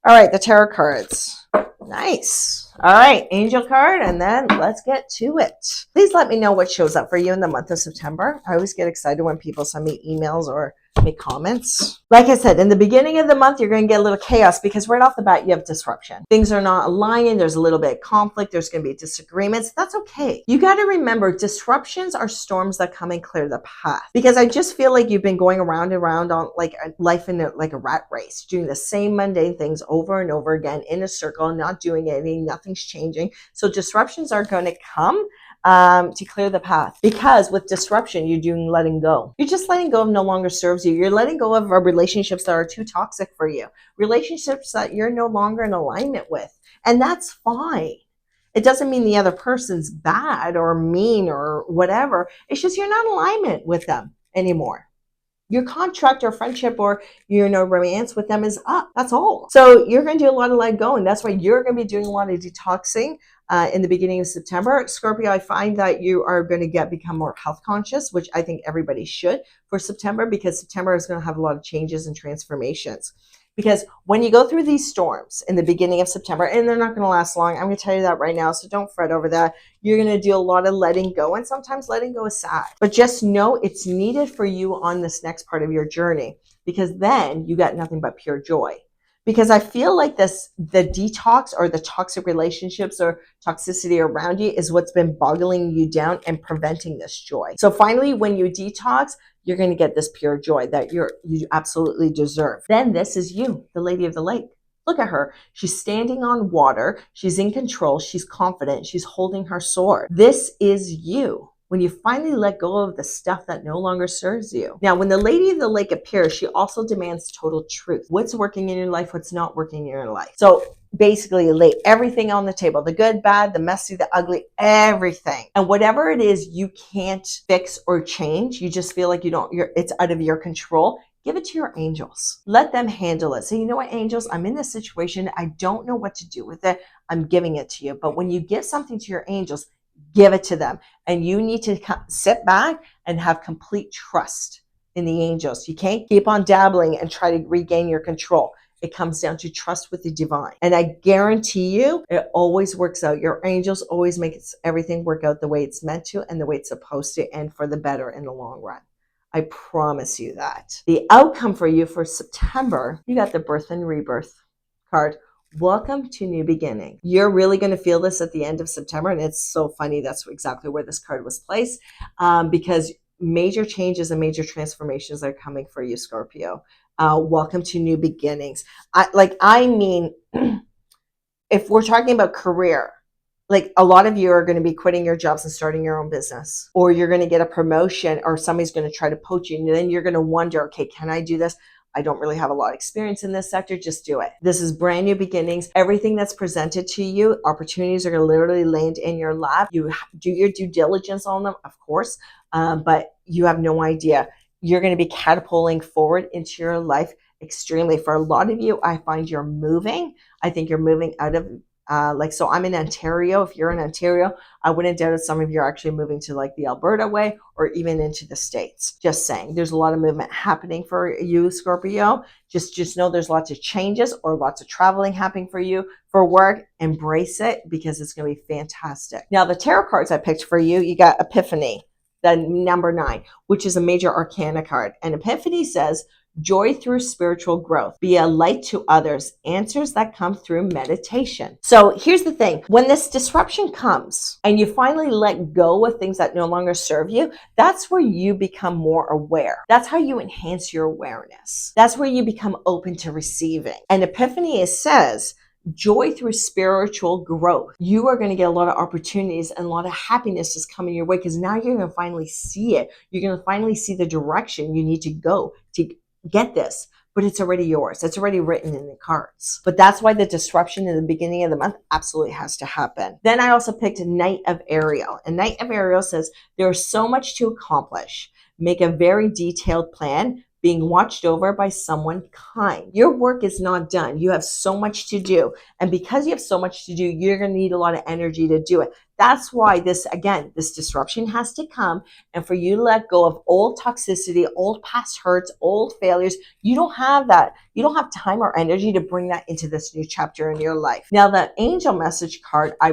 All right, the tarot cards. Nice. All right, angel card, and then let's get to it. Please let me know what shows up for you in the month of September. I always get excited when people send me emails or make comments. Like I said, in the beginning of the month, you're going to get a little chaos, because right off the bat, you have disruption. Things are not aligning. There's a little bit of conflict. There's going to be disagreements. That's okay. You got to remember, disruptions are storms that come and clear the path, because I just feel like you've been going around and around on like life in like a rat race, doing the same mundane things over and over again in a circle, not doing anything, nothing's changing. So disruptions are going to come to clear the path, because with disruption, you're doing letting go. You're just letting go of no longer serves you. You're letting go of relationships that are too toxic for you, relationships that you're no longer in alignment with. And that's fine. It doesn't mean the other person's bad or mean or whatever. It's just you're not in alignment with them anymore. Your contract or friendship or romance with them is up. That's all. So you're going to do a lot of letting go, and that's why you're going to be doing a lot of detoxing in the beginning of September. Scorpio, I find that you are going to become more health conscious, which I think everybody should for September, because September is going to have a lot of changes and transformations. Because when you go through these storms in the beginning of September, and they're not going to last long, I'm going to tell you that right now, so don't fret over that. You're going to do a lot of letting go, and sometimes letting go is sad. But just know it's needed for you on this next part of your journey, because then you got nothing but pure joy. Because I feel like the detox or the toxic relationships or toxicity around you is what's been boggling you down and preventing this joy. So finally, when you detox, you're going to get this pure joy that you absolutely deserve. Then this is you, the lady of the lake. Look at her. She's standing on water. She's in control. She's confident. She's holding her sword. This is you. When you finally let go of the stuff that no longer serves you. Now, when the lady of the lake appears, she also demands total truth. What's working in your life, what's not working in your life. So basically lay everything on the table, the good, bad, the messy, the ugly, everything. And whatever it is you can't fix or change, you just feel like it's out of your control. Give it to your angels. Let them handle it. Say, you know what, angels, I'm in this situation. I don't know what to do with it. I'm giving it to you. But when you give something to your angels, give it to them. And you need to sit back and have complete trust in the angels. You can't keep on dabbling and try to regain your control. It comes down to trust with the divine. And I guarantee you, it always works out. Your angels always make everything work out the way it's meant to and the way it's supposed to, and for the better in the long run. I promise you that. The outcome for you for September, you got the birth and rebirth card. Welcome to new beginning. You're really going to feel this at the end of September. And it's so funny. That's exactly where this card was placed, because major changes and major transformations are coming for you, Scorpio. Welcome to new beginnings. I mean, if we're talking about career, like a lot of you are going to be quitting your jobs and starting your own business, or you're going to get a promotion, or somebody's going to try to poach you. And then you're going to wonder, okay, can I do this? I don't really have a lot of experience in this sector. Just do it. This is brand new beginnings. Everything that's presented to you, opportunities are going to literally land in your lap. You do your due diligence on them, of course, but you have no idea. You're going to be catapulting forward into your life extremely. For a lot of you, I find you're moving. I think you're moving out of so I'm in Ontario. If you're in Ontario, I wouldn't doubt that some of you are actually moving to like the Alberta way or even into the States. Just saying, there's a lot of movement happening for you, Scorpio. Just know there's lots of changes or lots of traveling happening for you for work. Embrace it because it's going to be fantastic. Now, the tarot cards I picked for you, you got Epiphany, the number 9, which is a major arcana card. And Epiphany says, joy through spiritual growth. Be a light to others. Answers that come through meditation. So here's the thing. When this disruption comes and you finally let go of things that no longer serve you, that's where you become more aware. That's how you enhance your awareness. That's where you become open to receiving. And Epiphany says, joy through spiritual growth. You are going to get a lot of opportunities and a lot of happiness is coming your way because now you're going to finally see it. You're going to finally see the direction you need to go to get this, but it's already yours. It's already written in the cards. But that's why the disruption in the beginning of the month absolutely has to happen. Then I also picked Knight of Ariel. And Knight of Ariel says, there's so much to accomplish. Make a very detailed plan, being watched over by someone kind. Your work is not done. You have so much to do. And because you have so much to do, you're going to need a lot of energy to do it. That's why this disruption has to come. And for you to let go of old toxicity, old past hurts, old failures, you don't have that. You don't have time or energy to bring that into this new chapter in your life. Now, the angel message card I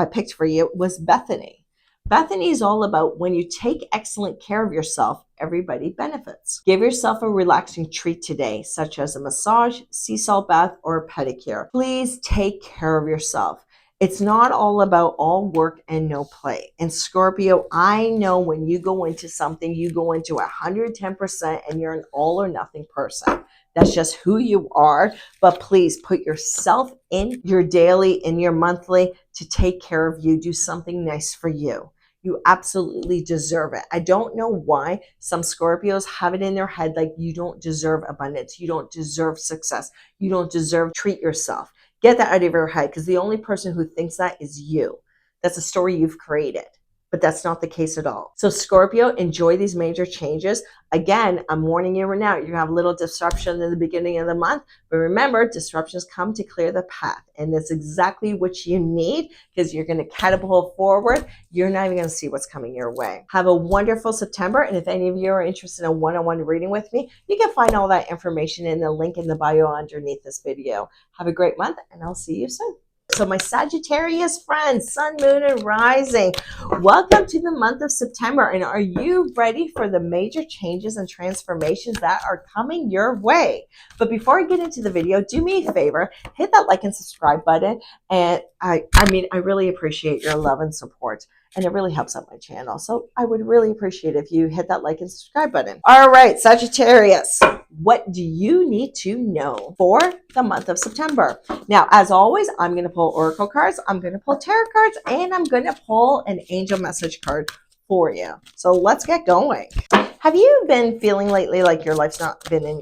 picked for you was Bethany. Bethany is all about when you take excellent care of yourself, everybody benefits. Give yourself a relaxing treat today, such as a massage, sea salt bath, or a pedicure. Please take care of yourself. It's not all about all work and no play. And Scorpio, I know when you go into something, you go into 110% and you're an all or nothing person. That's just who you are. But please put yourself in your daily, in your monthly to take care of you. Do something nice for you. You absolutely deserve it. I don't know why some Scorpios have it in their head like you don't deserve abundance. You don't deserve success. You don't deserve treat yourself. Get that out of your head because the only person who thinks that is you. That's a story you've created. but that's not the case at all. So Scorpio, enjoy these major changes. Again, I'm warning you right now, you're gonna have a little disruption in the beginning of the month, but remember, disruptions come to clear the path, and that's exactly what you need, because you're gonna catapult forward. You're not even gonna see what's coming your way. Have a wonderful September, and if any of you are interested in a one-on-one reading with me, you can find all that information in the link in the bio underneath this video. Have a great month, and I'll see you soon. So my Sagittarius friends, sun, moon, and rising, welcome to the month of September. And are you ready for the major changes and transformations that are coming your way? But before I get into the video, do me a favor, hit that like and subscribe button. And I really appreciate your love and support. And it really helps out my channel. So I would really appreciate if you hit that like and subscribe button. All right, Sagittarius, what do you need to know for the month of September? Now, as always, I'm going to pull oracle cards, I'm going to pull tarot cards, and I'm going to pull an angel message card for you. So let's get going. Have you been feeling lately like your life's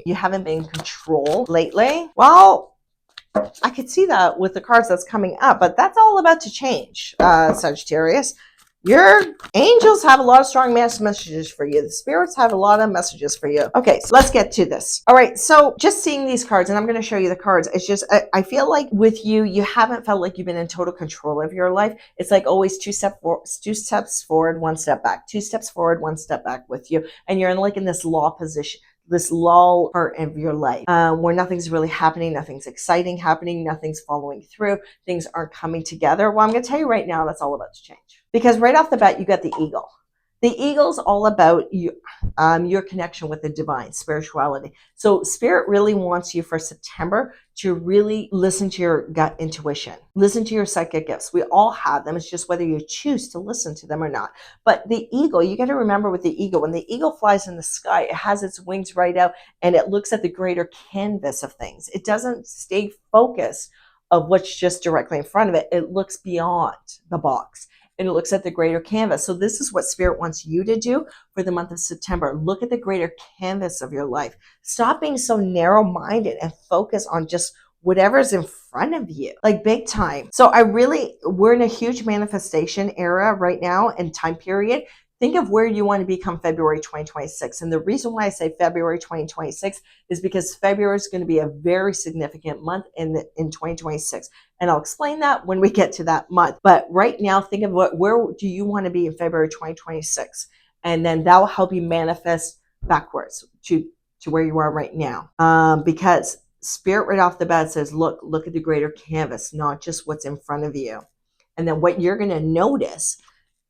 you haven't been in control lately? Well, I could see that with the cards that's coming up, but that's all about to change, Sagittarius. Your angels have a lot of strong messages for you. The spirits have a lot of messages for you. Okay, so let's get to this. All right, so just seeing these cards, and I'm going to show you the cards. It's just, I feel like with you, you haven't felt like you've been in total control of your life. It's like always two steps forward, one step back, 2 steps forward, 1 step back with you. And you're in this lull position, this lull part of your life where nothing's really happening, nothing's exciting happening, nothing's following through, things aren't coming together. Well, I'm going to tell you right now, that's all about to change. Because right off the bat, you got the eagle. The eagle's all about you, your connection with the divine, spirituality. So spirit really wants you for September to really listen to your gut intuition, listen to your psychic gifts. We all have them. It's just whether you choose to listen to them or not. But the eagle, you got to remember with the eagle, when the eagle flies in the sky, it has its wings right out and it looks at the greater canvas of things. It doesn't stay focused of what's just directly in front of it. It looks beyond the box. And it looks at the greater canvas. So this is what spirit wants you to do for the month of September. Look at the greater canvas of your life. Stop being so narrow-minded and focus on just whatever's in front of you, like big time. So we're in a huge manifestation era right now and time period. Think of where you want to become February 2026. And the reason why I say February 2026 is because February is going to be a very significant month in 2026. And I'll explain that when we get to that month. But right now, think of where do you want to be in February 2026? And then that will help you manifest backwards to where you are right now. Because spirit right off the bat says, look at the greater canvas, not just what's in front of you. And then what you're going to notice,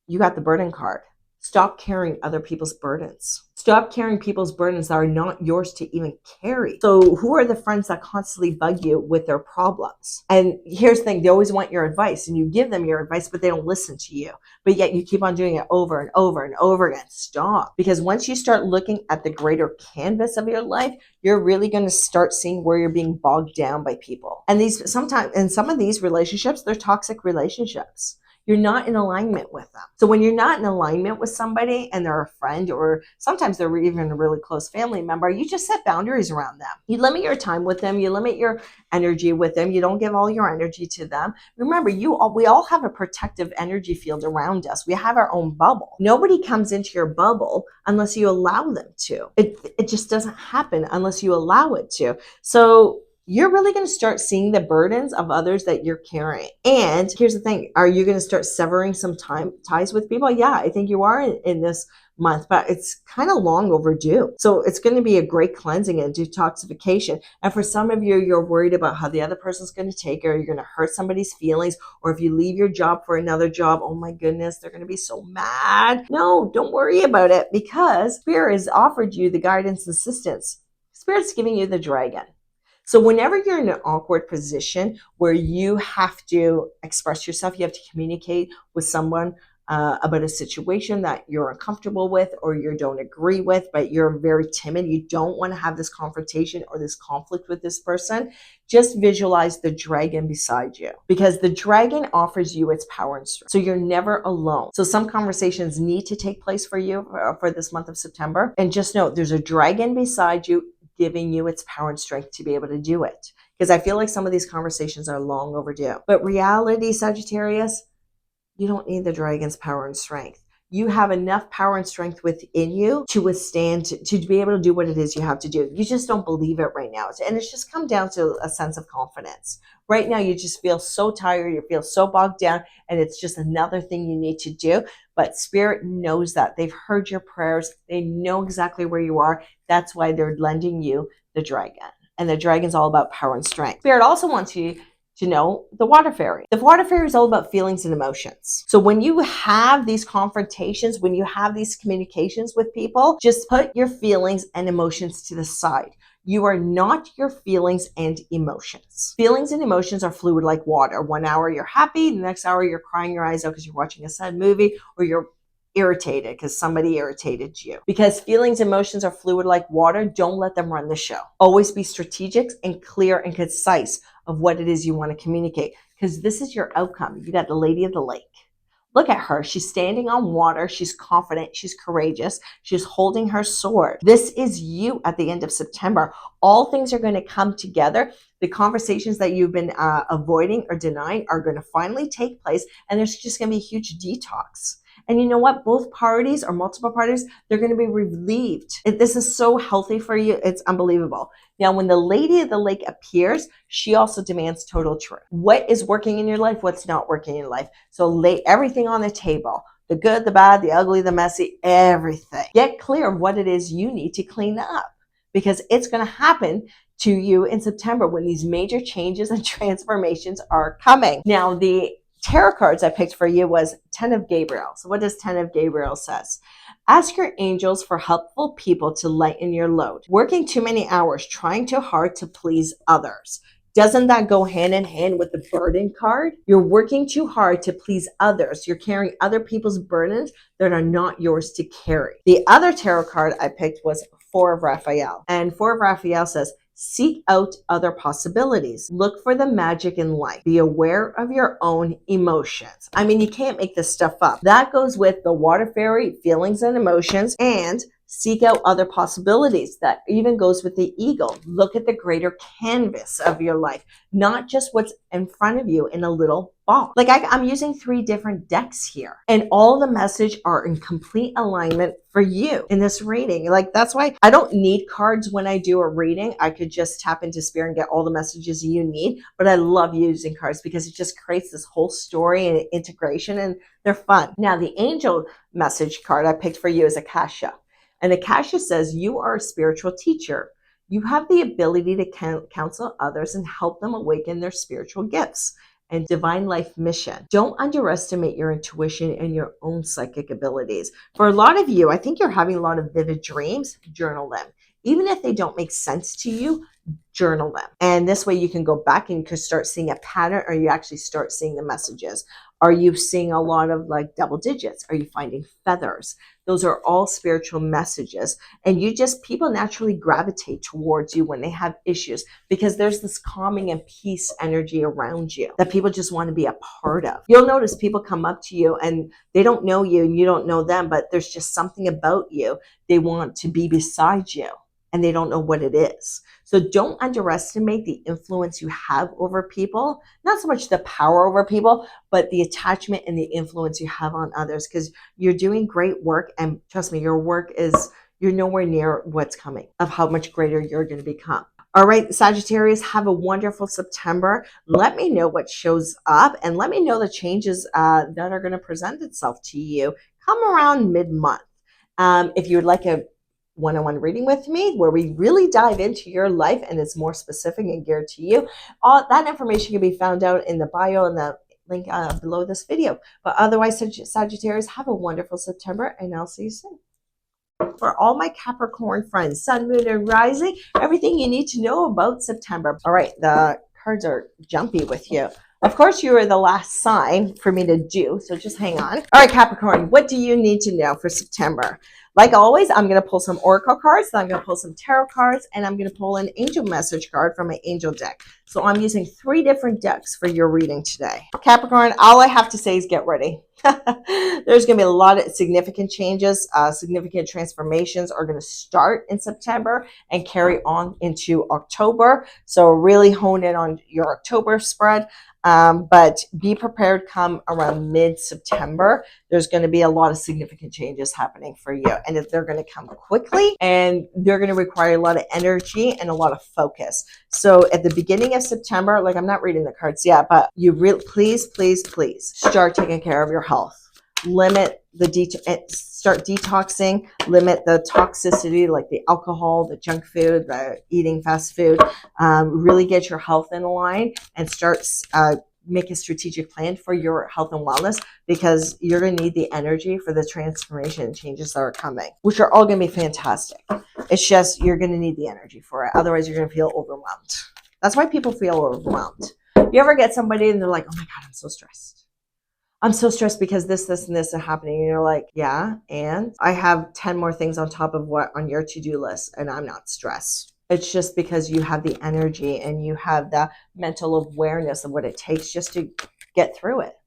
you got the burden card. Stop carrying other people's burdens. Stop carrying people's burdens that are not yours to even carry. So who are the friends that constantly bug you with their problems? And here's the thing, they always want your advice and you give them your advice, but they don't listen to you. But yet you keep on doing it over and over and over again. Stop. Because once you start looking at the greater canvas of your life, you're really going to start seeing where you're being bogged down by people. And some of these relationships, they're toxic relationships. You're not in alignment with them. So when you're not in alignment with somebody and they're a friend, or sometimes they're even a really close family member, you just set boundaries around them. You limit your time with them. You limit your energy with them. You don't give all your energy to them. Remember, we all have a protective energy field around us. We have our own bubble. Nobody comes into your bubble unless you allow them to. It just doesn't happen unless you allow it to. So you're really going to start seeing the burdens of others that you're carrying. And here's the thing, are you going to start severing some ties with people? Yeah, I think you are in this month, but it's kind of long overdue. So it's going to be a great cleansing and detoxification. And for some of you, you're worried about how the other person's going to take it, or you're going to hurt somebody's feelings, or if you leave your job for another job, oh my goodness, they're going to be so mad. No, don't worry about it, because Spirit has offered you the guidance and assistance. Spirit's giving you the dragon. So whenever you're in an awkward position where you have to express yourself, you have to communicate with someone about a situation that you're uncomfortable with or you don't agree with, but you're very timid, you don't want to have this confrontation or this conflict with this person, just visualize the dragon beside you, because the dragon offers you its power and strength. So you're never alone. So some conversations need to take place for you for this month of September. And just know there's a dragon beside you, giving you its power and strength to be able to do it. Because I feel like some of these conversations are long overdue. But reality, Sagittarius, you don't need the dragon's power and strength. You have enough power and strength within you to withstand, to be able to do what it is you have to do. You just don't believe it right now. And it's just come down to a sense of confidence. Right now, you just feel so tired, you feel so bogged down, and it's just another thing you need to do. But Spirit knows that. They've heard your prayers. They know exactly where you are. That's why they're lending you the dragon. And the dragon's all about power and strength. Spirit also wants you to know the water fairy. The water fairy is all about feelings and emotions. So when you have these confrontations, when you have these communications with people, just put your feelings and emotions to the side. You are not your feelings and emotions. Feelings and emotions are fluid like water. 1 hour you're happy, the next hour you're crying your eyes out because you're watching a sad movie, or you're irritated because somebody irritated you. Because feelings and emotions are fluid like water, don't let them run the show. Always be strategic and clear and concise of what it is you want to communicate, because this is your outcome. You got the Lady of the Lake. Look at her. She's standing on water. She's confident. She's courageous. She's holding her sword. This is you at the end of September. All things are going to come together. The conversations that you've been avoiding or denying are going to finally take place, and there's just going to be a huge detox. And you know what? Both parties or multiple parties, they're going to be relieved. This is so healthy for you. It's unbelievable. Now, when the Lady of the Lake appears, she also demands total truth. What is working in your life? What's not working in your life? So lay everything on the table. The good, the bad, the ugly, the messy, everything. Get clear of what it is you need to clean up, because it's going to happen to you in September when these major changes and transformations are coming. Now, the tarot cards I picked for you was 10 of Gabriel. So what does 10 of Gabriel says? Ask your angels for helpful people to lighten your load. Working too many hours, trying too hard to please others. Doesn't that go hand in hand with the burden card? You're working too hard to please others. You're carrying other people's burdens that are not yours to carry. The other tarot card I picked was 4 of Raphael. And 4 of Raphael says, seek out other possibilities. Look for the magic in life. Be aware of your own emotions. I mean, you can't make this stuff up. That goes with the water fairy, feelings and emotions, and seek out other possibilities. That even goes with the eagle. Look at the greater canvas of your life, not just what's in front of you in a little box. Like I'm using 3 different decks here, and all the message are in complete alignment for you in this reading. Like, that's why I don't need cards when I do a reading. I could just tap into Spirit and get all the messages you need, but I love using cards because it just creates this whole story and integration, and they're fun. Now, the angel message card I picked for you is Akasha. And Akasha says, you are a spiritual teacher. You have the ability to counsel others and help them awaken their spiritual gifts and divine life mission. Don't underestimate your intuition and your own psychic abilities. For a lot of you, I think you're having a lot of vivid dreams. Journal them. Even if they don't make sense to you, journal them. And this way you can go back and you can start seeing a pattern, or you actually start seeing the messages. Are you seeing a lot of like double digits? Are you finding feathers? Those are all spiritual messages. And people naturally gravitate towards you when they have issues, because there's this calming and peace energy around you that people just want to be a part of. You'll notice people come up to you and they don't know you and you don't know them, but there's just something about you. They want to be beside you and they don't know what it is. So don't underestimate the influence you have over people. Not so much the power over people, but the attachment and the influence you have on others, because you're doing great work. And trust me, your work you're nowhere near what's coming, of how much greater you're going to become. All right, Sagittarius, have a wonderful September. Let me know what shows up, and let me know the changes that are going to present itself to you come around mid-month. If you would like a one-on-one reading with me where we really dive into your life and it's more specific and geared to you, all that information can be found out in the bio and the link below this video. But otherwise, Sagittarius, have a wonderful September, and I'll see you soon. For all my Capricorn friends, Sun, Moon, and Rising, everything you need to know about September. All right, the cards are jumpy with you. Of course, you are the last sign for me to do, so just hang on. All right, Capricorn, what do you need to know for September? Like always, I'm going to pull some oracle cards, then I'm going to pull some tarot cards, and I'm going to pull an angel message card from my angel deck. So I'm using 3 different decks for your reading today. Capricorn, all I have to say is get ready. There's going to be a lot of significant changes, significant transformations are going to start in September and carry on into October. So really hone in on your October spread. But be prepared come around mid-September. There's going to be a lot of significant changes happening for you. And they're going to come quickly and they're going to require a lot of energy and a lot of focus. So at the beginning of September, like I'm not reading the cards yet, but you really, please start taking care of your health. Limit the start detoxing, limit the toxicity like the alcohol, the junk food, the eating fast food. Really get your health in line and start make a strategic plan for your health and wellness, because you're going to need the energy for the transformation and changes that are coming, which are all going to be fantastic. It's just you're going to need the energy for it. Otherwise, you're going to feel overwhelmed. That's why people feel overwhelmed. You ever get somebody and they're like, oh my God, I'm so stressed. I'm so stressed because this, and this are happening. And you're like, yeah, and I have 10 more things on top of what on your to-do list, and I'm not stressed. It's just because you have the energy and you have the mental awareness of what it takes just to get through it.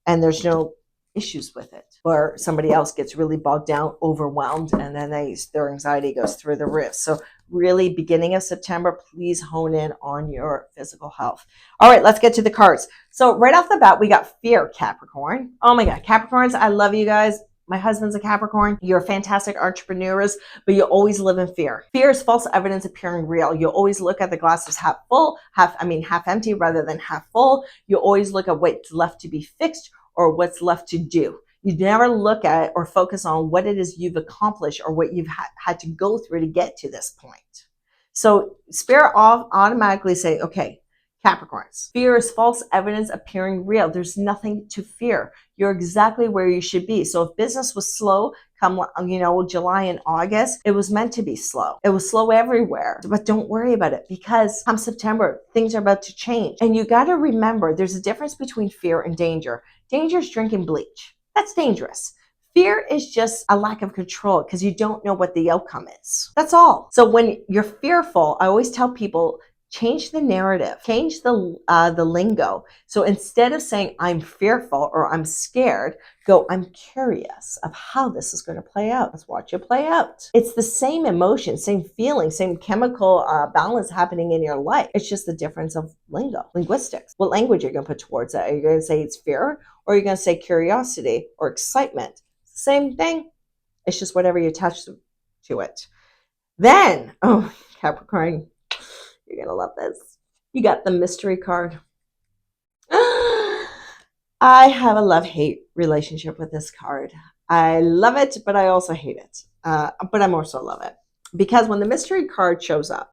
And there's no issues with it. Or somebody else gets really bogged down, overwhelmed, and then their anxiety goes through the roof. So really, beginning of September, please hone in on your physical health. All right, let's get to the cards. So right off the bat, we got fear, Capricorn. Oh my God, Capricorns, I love you guys. My husband's a Capricorn. You're fantastic entrepreneurs, but you always live in fear. Fear is false evidence appearing real. You always look at the glass as half full, half empty rather than half full. You always look at what's left to be fixed or what's left to do. You never look at or focus on what it is you've accomplished or what you've had to go through to get to this point. So Spirit automatically say, okay, Capricorns, fear is false evidence appearing real. There's nothing to fear. You're exactly where you should be. So if business was slow come, July and August, it was meant to be slow. It was slow everywhere, but don't worry about it, because come September, things are about to change. And you got to remember, there's a difference between fear and danger. Danger is drinking bleach. That's dangerous. Fear is just a lack of control because you don't know what the outcome is. That's all. So when you're fearful, I always tell people, change the narrative, change the lingo. So instead of saying I'm fearful or I'm scared, go I'm curious of how this is going to play out. Let's watch it play out. It's the same emotion, same feeling, same chemical balance happening in your life. It's just the difference of linguistics. What language are you going to put towards it? Are you going to say it's fear, or are you going to say curiosity or excitement? Same thing. It's just whatever you attach to it. Then, oh, Capricorn, you're going to love this. You got the mystery card. I have a love-hate relationship with this card. I love it, but I also hate it. But I more so love it. Because when the mystery card shows up,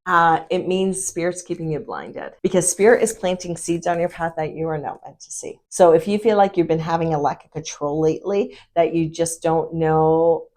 it means Spirit's keeping you blinded. Because Spirit is planting seeds on your path that you are not meant to see. So if you feel like you've been having a lack of control lately, that you just don't know,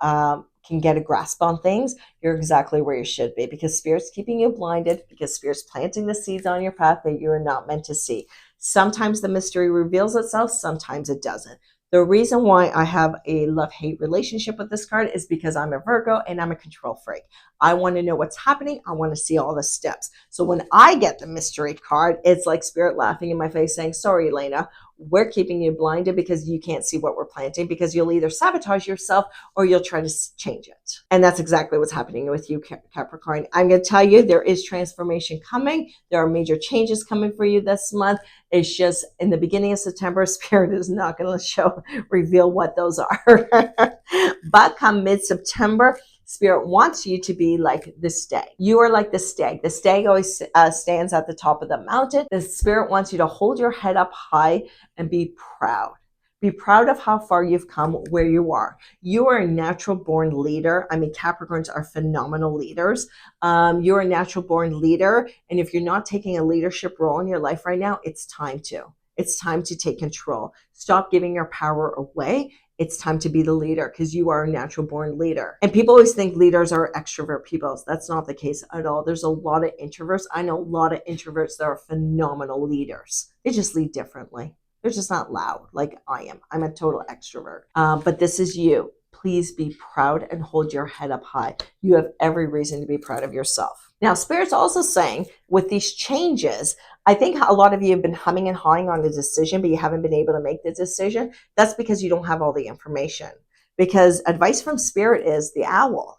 can get a grasp on things, you're exactly where you should be, because Spirit's keeping you blinded, because Spirit's planting the seeds on your path that you are not meant to see. Sometimes the mystery reveals itself, sometimes it doesn't. The reason why I have a love-hate relationship with this card is because I'm a Virgo and I'm a control freak. I want to know what's happening. I want to see all the steps. So when I get the mystery card, it's like Spirit laughing in my face saying, sorry, Elena, we're keeping you blinded because you can't see what we're planting, because you'll either sabotage yourself or you'll try to change it. And that's exactly what's happening with you, Capricorn. I'm going to tell you, there is transformation coming. There are major changes coming for you this month. It's just in the beginning of September, Spirit is not going to reveal what those are. But come mid-September, Spirit wants you to be like the stag. You are like the stag. The stag always stands at the top of the mountain. The Spirit wants you to hold your head up high and be proud. Be proud of how far you've come, where you are. You are a natural born leader. I mean, Capricorns are phenomenal leaders. You're a natural born leader. And if you're not taking a leadership role in your life right now, it's time to. It's time to take control. Stop giving your power away. It's time to be the leader, because you are a natural born leader. And people always think leaders are extrovert people. That's not the case at all. There's a lot of introverts. I know a lot of introverts that are phenomenal leaders. They just lead differently. They're just not loud like I am. I'm a total extrovert. But this is you. please be proud and hold your head up high. You have every reason to be proud of yourself. Now, Spirit's also saying with these changes, I think a lot of you have been humming and hawing on the decision, but you haven't been able to make the decision. That's because you don't have all the information. Because advice from Spirit is the owl.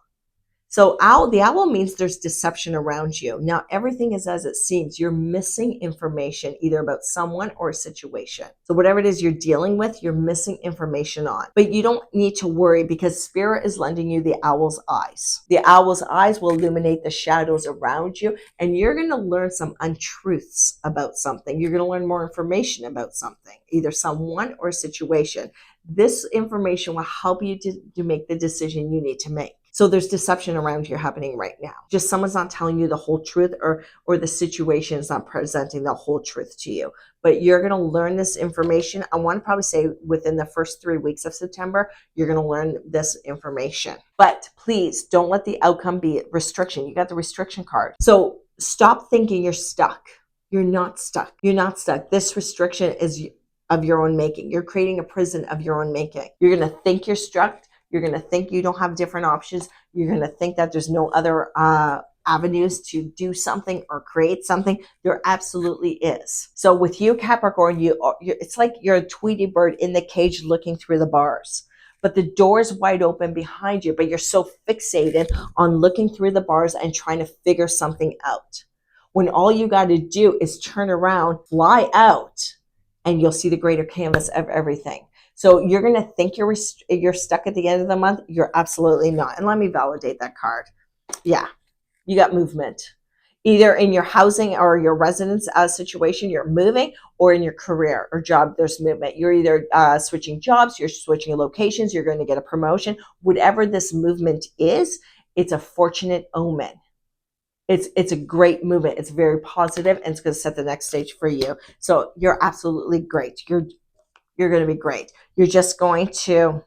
So the owl means there's deception around you. Now, everything is as it seems. You're missing information either about someone or a situation. So whatever it is you're dealing with, you're missing information on. But you don't need to worry because Spirit is lending you the owl's eyes. The owl's eyes will illuminate the shadows around you, and you're going to learn some untruths about something. You're going to learn more information about something, either someone or a situation. This information will help you to make the decision you need to make. So there's deception around you happening right now. Just someone's not telling you the whole truth, or the situation is not presenting the whole truth to you. But you're going to learn this information. I want to probably say within the first 3 weeks of September, you're going to learn this information. But please don't let the outcome be restriction. You got the restriction card. So stop thinking you're stuck. You're not stuck. You're not stuck. This restriction is of your own making. You're creating a prison of your own making. You're going to think you're stuck. You're going to think you don't have different options. You're going to think that there's no other avenues to do something or create something. There absolutely is. So with you, Capricorn, it's like you're a Tweety bird in the cage looking through the bars. But the door is wide open behind you, but you're so fixated on looking through the bars and trying to figure something out. When all you got to do is turn around, fly out, and you'll see the greater canvas of everything. So you're going to think you're stuck at the end of the month. You're absolutely not. And let me validate that card. Yeah, you got movement. Either in your housing or your residence situation, you're moving, or in your career or job, there's movement. You're either switching jobs, you're switching locations, you're going to get a promotion. Whatever this movement is, it's a fortunate omen. It's a great movement. It's very positive, and it's going to set the next stage for you. So you're absolutely great. You're going to be great. You're just going to,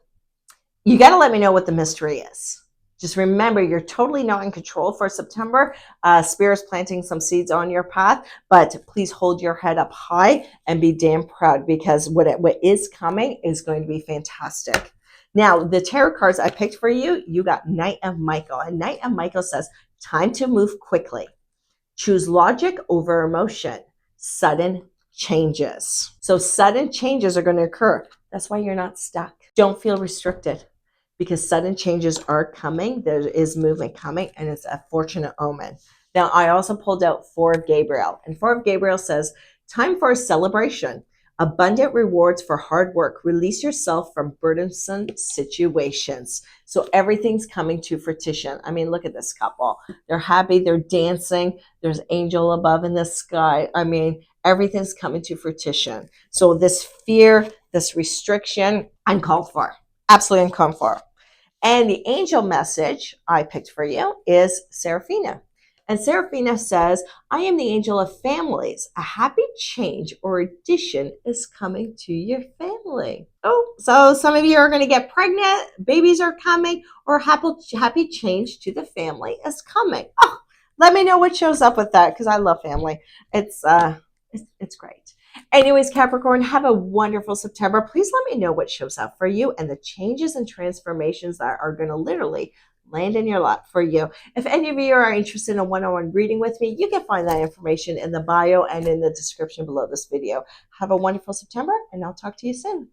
you got to let me know what the mystery is. Just remember, you're totally not in control for September. Spirit's planting some seeds on your path, but please hold your head up high and be damn proud, because what is coming is going to be fantastic. Now, the tarot cards I picked for you, you got Knight of Michael. And Knight of Michael says, time to move quickly. Choose logic over emotion. Sudden changes. So sudden changes are going to occur. That's why you're not stuck. Don't feel restricted, because sudden changes are coming. There is movement coming, and it's a fortunate omen. Now, I also pulled out 4 of Gabriel, and 4 of Gabriel says, time for a celebration. Abundant rewards for hard work. Release yourself from burdensome situations. So everything's coming to fruition. I mean, look at this couple. They're happy. They're dancing. There's angel above in the sky. I mean, everything's coming to fruition. So this fear, this restriction, uncalled for. Absolutely uncalled for. And the angel message I picked for you is Seraphina. And Seraphina says, I am the angel of families. A happy change or addition is coming to your family. Oh, so some of you are going to get pregnant, babies are coming, or happy change to the family is coming. Oh, let me know what shows up with that, because I love family. It's great. Anyways, Capricorn, have a wonderful September. Please let me know what shows up for you and the changes and transformations that are going to literally land in your lap for you. If any of you are interested in a one-on-one reading with me, you can find that information in the bio and in the description below this video. Have a wonderful September, and I'll talk to you soon.